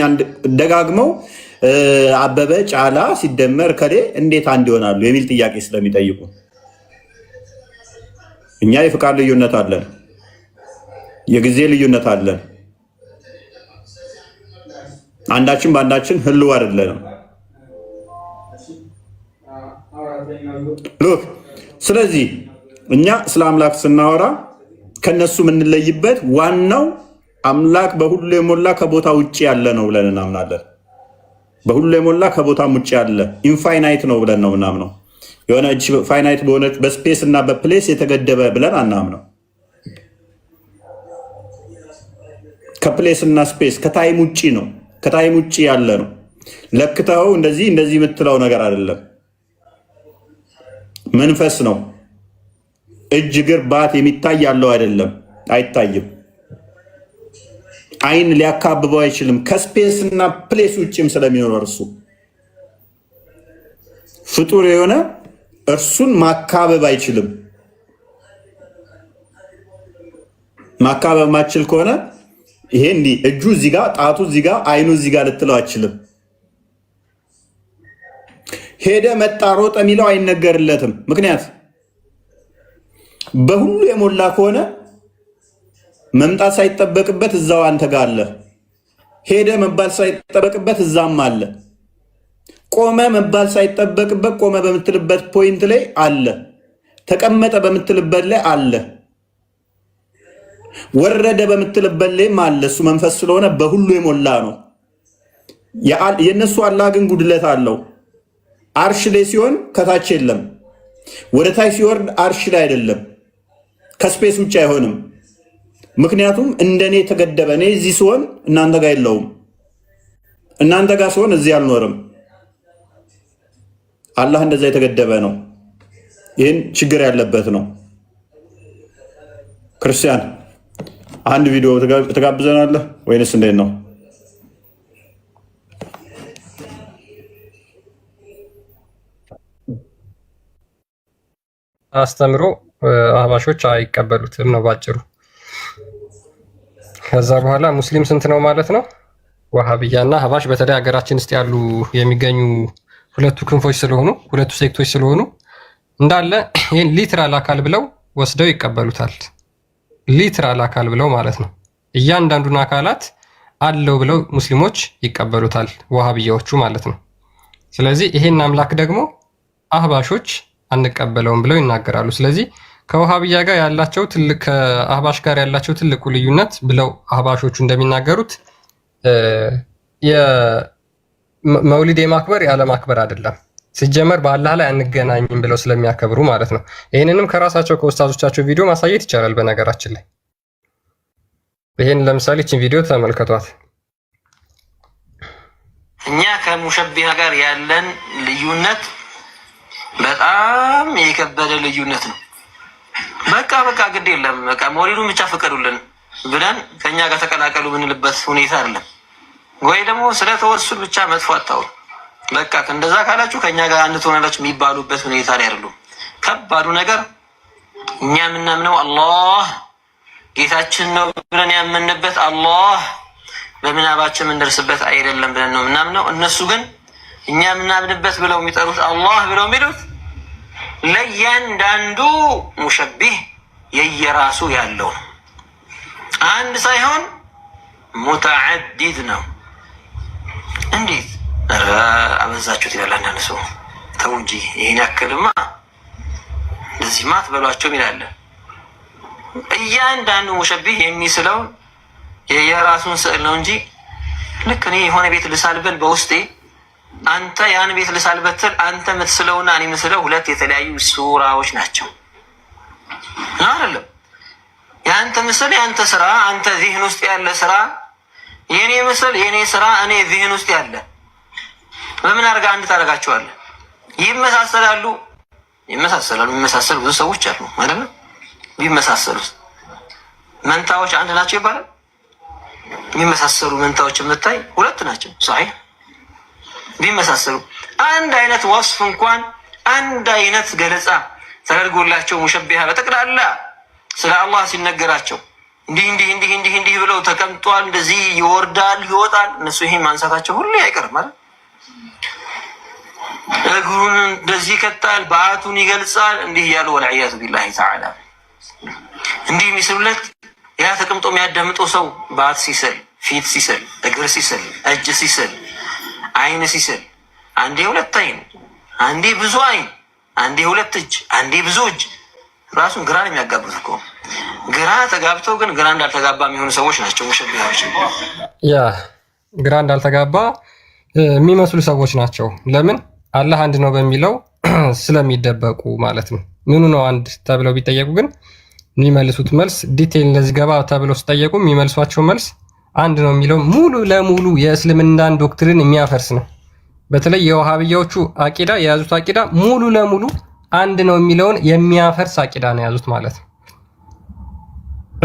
ደጋግመው አበበ ጫላ ሲደመር ከሌ እንዴት አንድ ይሆናሉ የሚል ጥያቄ ስለሚጠይቁ እኛ የፍቃድ ልዩነት አለን፣ የጊዜ ልዩነት አለን። አንዳችን በአንዳችን ህልው አይደለም። ሉክ ስለዚህ እኛ ስለ አምላክ ስናወራ ከነሱ የምንለይበት ዋናው አምላክ በሁሉ የሞላ ከቦታ ውጭ ያለ ነው ብለን እናምናለን። በሁሉ የሞላ ከቦታም ውጭ ያለ ኢንፋይናይት ነው ብለን ነው ምናምነው። የሆነ እጅ ፋይናይት በሆነች በስፔስ እና በፕሌስ የተገደበ ብለን አናምነው። ከፕሌስ እና ስፔስ ከታይም ውጭ ነው። ከታይም ውጭ ያለ ነው። ለክተው እንደዚህ የምትለው ነገር አይደለም። መንፈስ ነው። እጅ እግር ባት የሚታይ ያለው አይደለም፣ አይታይም። አይን ሊያካብበው አይችልም። ከስፔስ እና ፕሌስ ውጭም ስለሚኖር እርሱ ፍጡር የሆነ እርሱን ማካበብ አይችልም። ማካበብ ማችል ከሆነ ይሄ እንዲህ እጁ እዚህ ጋር ጣቱ እዚህ ጋር አይኑ እዚህ ጋር ልትለው አችልም። ሄደ መጣ ሮጠ የሚለው አይነገርለትም። ምክንያት በሁሉ የሞላ ከሆነ መምጣት ሳይጠበቅበት እዛው አንተ ጋር አለ። ሄደ መባል ሳይጠበቅበት እዛም አለ። ቆመ መባል ሳይጠበቅበት ቆመ በምትልበት ፖይንት ላይ አለ። ተቀመጠ በምትልበት ላይ አለ። ወረደ በምትልበት ላይም አለ። እሱ መንፈስ ስለሆነ በሁሉ የሞላ ነው። የነሱ አላህ ግን ጉድለት አለው። አርሽ ላይ ሲሆን ከታች የለም። ወደ ታች ሲወርድ አርሽ ላይ አይደለም። ከስፔስ ውጭ አይሆንም። ምክንያቱም እንደኔ ተገደበ። እኔ እዚህ ሲሆን እናንተ ጋር የለውም። እናንተ ጋር ሲሆን እዚህ አልኖርም። አላህ እንደዛ የተገደበ ነው። ይህን ችግር ያለበት ነው። ክርስቲያን አንድ ቪዲዮ ተጋብዘናለህ ወይንስ እንዴት ነው? አስተምሮ አህባሾች አይቀበሉትም ነው ባጭሩ። ከዛ በኋላ ሙስሊም ስንት ነው ማለት ነው? ወሃቢያና አህባሽ በተለይ ሀገራችን ውስጥ ያሉ የሚገኙ ሁለቱ ክንፎች ስለሆኑ ሁለቱ ሴክቶች ስለሆኑ እንዳለ ይሄን ሊትራል አካል ብለው ወስደው ይቀበሉታል። ሊትራል አካል ብለው ማለት ነው። እያንዳንዱን አካላት አለው ብለው ሙስሊሞች ይቀበሉታል፣ ወሃቢያዎቹ ማለት ነው። ስለዚህ ይሄን አምላክ ደግሞ አህባሾች አንቀበለውም ብለው ይናገራሉ። ስለዚህ ከወሃቢያ ጋር ያላቸው ትልቅ ከአህባሽ ጋር ያላቸው ትልቁ ልዩነት ብለው አህባሾቹ እንደሚናገሩት የመውሊድ የማክበር ያለ ማክበር አይደለም። ሲጀመር በአላህ ላይ አንገናኝም ብለው ስለሚያከብሩ ማለት ነው። ይህንንም ከራሳቸው ከኡስታዞቻቸው ቪዲዮ ማሳየት ይቻላል። በነገራችን ላይ ይህን ለምሳሌ ይህችን ቪዲዮ ተመልከቷት። እኛ ከሙሸቢሃ ጋር ያለን ልዩነት በጣም የከበደ ልዩነት ነው። በቃ ግድ የለም በቃ መውሊዱን ብቻ ፍቀዱልን ብለን ከኛ ጋር ተቀላቀሉ ምንልበት ሁኔታ አይደለም። ወይ ደግሞ ስለ ተወሱል ብቻ መጥፎ አታውሩ። በቃ እንደዛ ካላችሁ ከኛ ጋር አንድ ትሆናላችሁ የሚባሉበት ሁኔታ ላይ አይደሉም። ከባዱ ነገር እኛ የምናምነው አላህ ጌታችን ነው ብለን ያመንበት አላህ በምናባችን የምንደርስበት አይደለም ብለን ነው የምናምነው። እነሱ ግን እኛ የምናምንበት ብለው የሚጠሩት አላህ ብለው የሚሉት ለእያንዳንዱ ሙሸቢህ የየራሱ ያለው አንድ ሳይሆን ሙተዓዲድ ነው። እንዴት አበዛችሁት ይላል አንዳንድ ሰው። ተው እንጂ ይሄን ያክልማ እንደዚህማ አትበሏቸው ይላል። እያንዳንዱ ሙሸቢህ የሚስለው የራሱን ስዕል ነው እንጂ ልክ እኔ የሆነ ቤት ልሳልበል በውስጤ አንተ ያን ቤት ልሳልበትል አንተ የምትስለውና እኔ የምስለው ሁለት የተለያዩ ሱራዎች ናቸው አይደለም። የአንተ ምስል የአንተ ስራ፣ አንተ ዚህን ውስጥ ያለ ስራ፣ የኔ ምስል የኔ ስራ እኔ ዚህን ውስጥ ያለ በምን አድርጋ አንድ ታደርጋቸዋለህ? ይመሳሰላሉ። የሚመሳሰሉ ብዙ ሰዎች አሉ አይደለም። ቢመሳሰሉት መንታዎች አንድ ናቸው ይባላል። የሚመሳሰሉ መንታዎች የምታይ ሁለት ናቸው። ሷሂህ ቢመሳሰሉ አንድ አይነት ወስፍ እንኳን አንድ አይነት ገለጻ ተደርጎላቸው ሙሸቢሃ በጠቅላላ ስለ አላህ ሲነገራቸው እንዲህ ብለው ተቀምጧል፣ እንደዚህ ይወርዳል ይወጣል። እነሱ ይሄን ማንሳታቸው ሁሉ አይቀርም ማለት እግሩን እንደዚህ ይከታል፣ በአቱን ይገልጻል፣ እንዲህ እያሉ ወልዒያዙ ቢላሂ ተዓላ እንዲህ የሚስሉለት ያ ተቀምጦ የሚያዳምጠው ሰው በአት ሲስል፣ ፊት ሲስል፣ እግር ሲስል፣ እጅ ሲስል፣ አይን ሲስል፣ አንዴ ሁለት አይን፣ አንዴ ብዙ አይን፣ አንዴ ሁለት እጅ፣ አንዴ ብዙ እጅ ራሱን ግራ ነው የሚያጋቡት እኮ። ግራ ተጋብተው ግን ግራ እንዳልተጋባ የሚሆኑ ሰዎች ናቸው ሙሸቢሃዎች። ያ ግራ እንዳልተጋባ የሚመስሉ ሰዎች ናቸው። ለምን? አላህ አንድ ነው በሚለው ስለሚደበቁ ማለት ነው። ምኑ ነው አንድ ተብለው ቢጠየቁ ግን የሚመልሱት መልስ ዲቴይል እንደዚህ ገባ ተብለው ሲጠየቁ የሚመልሷቸው መልስ አንድ ነው የሚለው ሙሉ ለሙሉ የእስልምናን ዶክትሪን የሚያፈርስ ነው። በተለይ የወሃብያዎቹ አቂዳ የያዙት አቂዳ ሙሉ ለሙሉ አንድ ነው የሚለውን የሚያፈርስ አቂዳ ነው የያዙት ማለት ነው።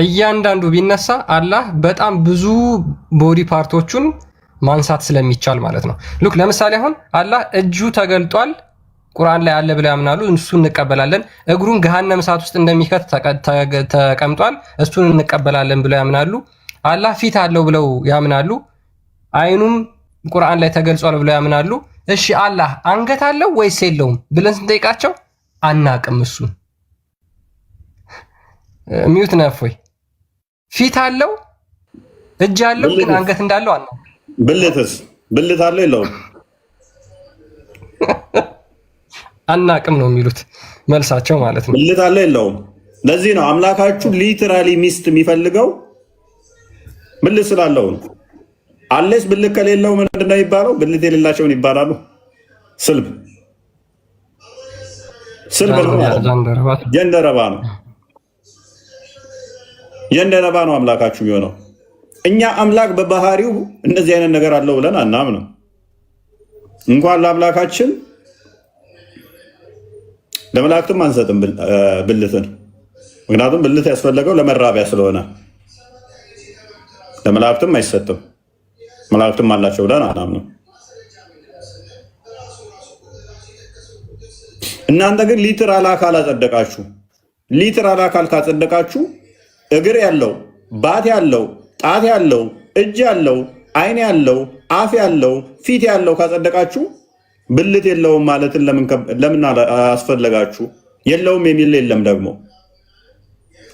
እያንዳንዱ ቢነሳ አላህ በጣም ብዙ ቦዲ ፓርቶቹን ማንሳት ስለሚቻል ማለት ነው። ሉክ ለምሳሌ አሁን አላህ እጁ ተገልጧል ቁርአን ላይ አለ ብለው ያምናሉ፣ እሱን እንቀበላለን። እግሩን ገሃነም እሳት ውስጥ እንደሚከት ተቀምጧል፣ እሱን እንቀበላለን ብለው ያምናሉ። አላህ ፊት አለው ብለው ያምናሉ። አይኑም ቁርአን ላይ ተገልጿል ብለው ያምናሉ። እሺ አላህ አንገት አለው ወይስ የለውም ብለን ስንጠይቃቸው አናቅም። እሱን ሚዩት ነፎይ ፊት አለው እጅ አለው ግን አንገት እንዳለው አናቅም። ብልት አለው የለውም አናቅም ነው የሚሉት መልሳቸው ማለት ነው። ብልት አለው የለውም። ለዚህ ነው አምላካችሁ ሊትራሊ ሚስት የሚፈልገው ብልት ስላለው ነው። አለስ ብልት ከሌለው ምንድን ነው የሚባለው? ብልት የሌላቸውን ይባላሉ ስልብ ጀንደረባ ነው። ጀንደረባ ነው አምላካችሁ የሚሆነው። እኛ አምላክ በባህሪው እንደዚህ አይነት ነገር አለው ብለን አናምንም። እንኳን ለአምላካችን ለመላእክትም አንሰጥም ብልትን። ምክንያቱም ብልት ያስፈለገው ለመራቢያ ስለሆነ ለመላእክትም አይሰጥም። መላእክትም አላቸው ብለን አናምንም። እናንተ ግን ሊትራል አካል አጸደቃችሁ። ሊትራል አካል ካጸደቃችሁ እግር ያለው ባት ያለው ጣት ያለው እጅ ያለው አይን ያለው አፍ ያለው ፊት ያለው ካጸደቃችሁ ብልት የለውም ማለትን ለምን አስፈለጋችሁ? የለውም የሚል የለም ደግሞ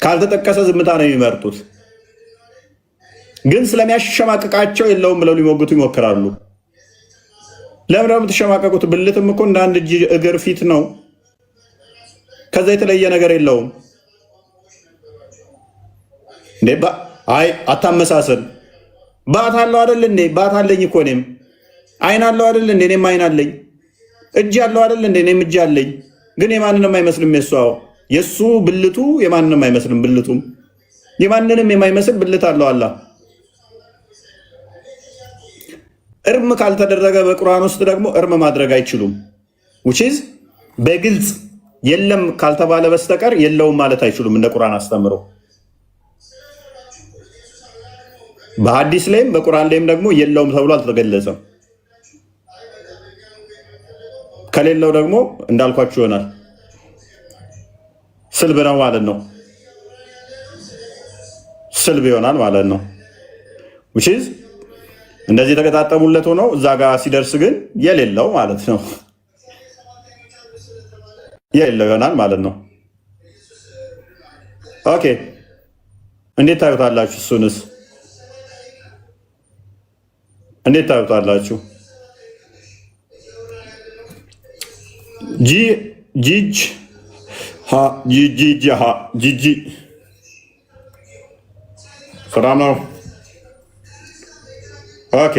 ካልተጠቀሰ ዝምታ ነው የሚመርጡት። ግን ስለሚያሸማቅቃቸው የለውም ብለው ሊሞግቱ ይሞክራሉ። ለምን ነው የምትሸማቀቁት? ብልትም እኮ እንደ አንድ እጅ እግር ፊት ነው። ከዛ የተለየ ነገር የለውም። አይ አታመሳሰል። ባት አለው አይደል እንዴ? ባት አለኝ እኮ እኔም። አይን አለው አይደል እንዴ? እኔም አይን አለኝ። እጅ አለው አይደል እንዴ? እኔም እጅ አለኝ። ግን የማንንም አይመስልም። የሱ ብልቱ የማንንም አይመስልም። ብልቱም የማንንም የማይመስል ብልት አለው አላህ። እርም ካልተደረገ በቁርአን ውስጥ ደግሞ እርም ማድረግ አይችሉም። ውጪዝ በግልጽ የለም ካልተባለ በስተቀር የለውም ማለት አይችሉም። እንደ ቁርአን አስተምሮ በሐዲስ ላይም በቁርአን ላይም ደግሞ የለውም ተብሎ አልተገለጸም። ከሌለው ደግሞ እንዳልኳችሁ ይሆናል ስልብ ነው ማለት ነው። ስልብ ይሆናል ማለት ነው። which is እንደዚህ ተቀጣጠሙለት ሆነው እዛ ጋር ሲደርስ ግን የሌለው ማለት ነው። የሌለው ይሆናል ማለት ነው። ኦኬ እንዴት ታዩታላችሁ? እሱንስ እንዴት ታዩታላችሁ? ጂጅ ጂጂ ሰላም ነው። ኦኬ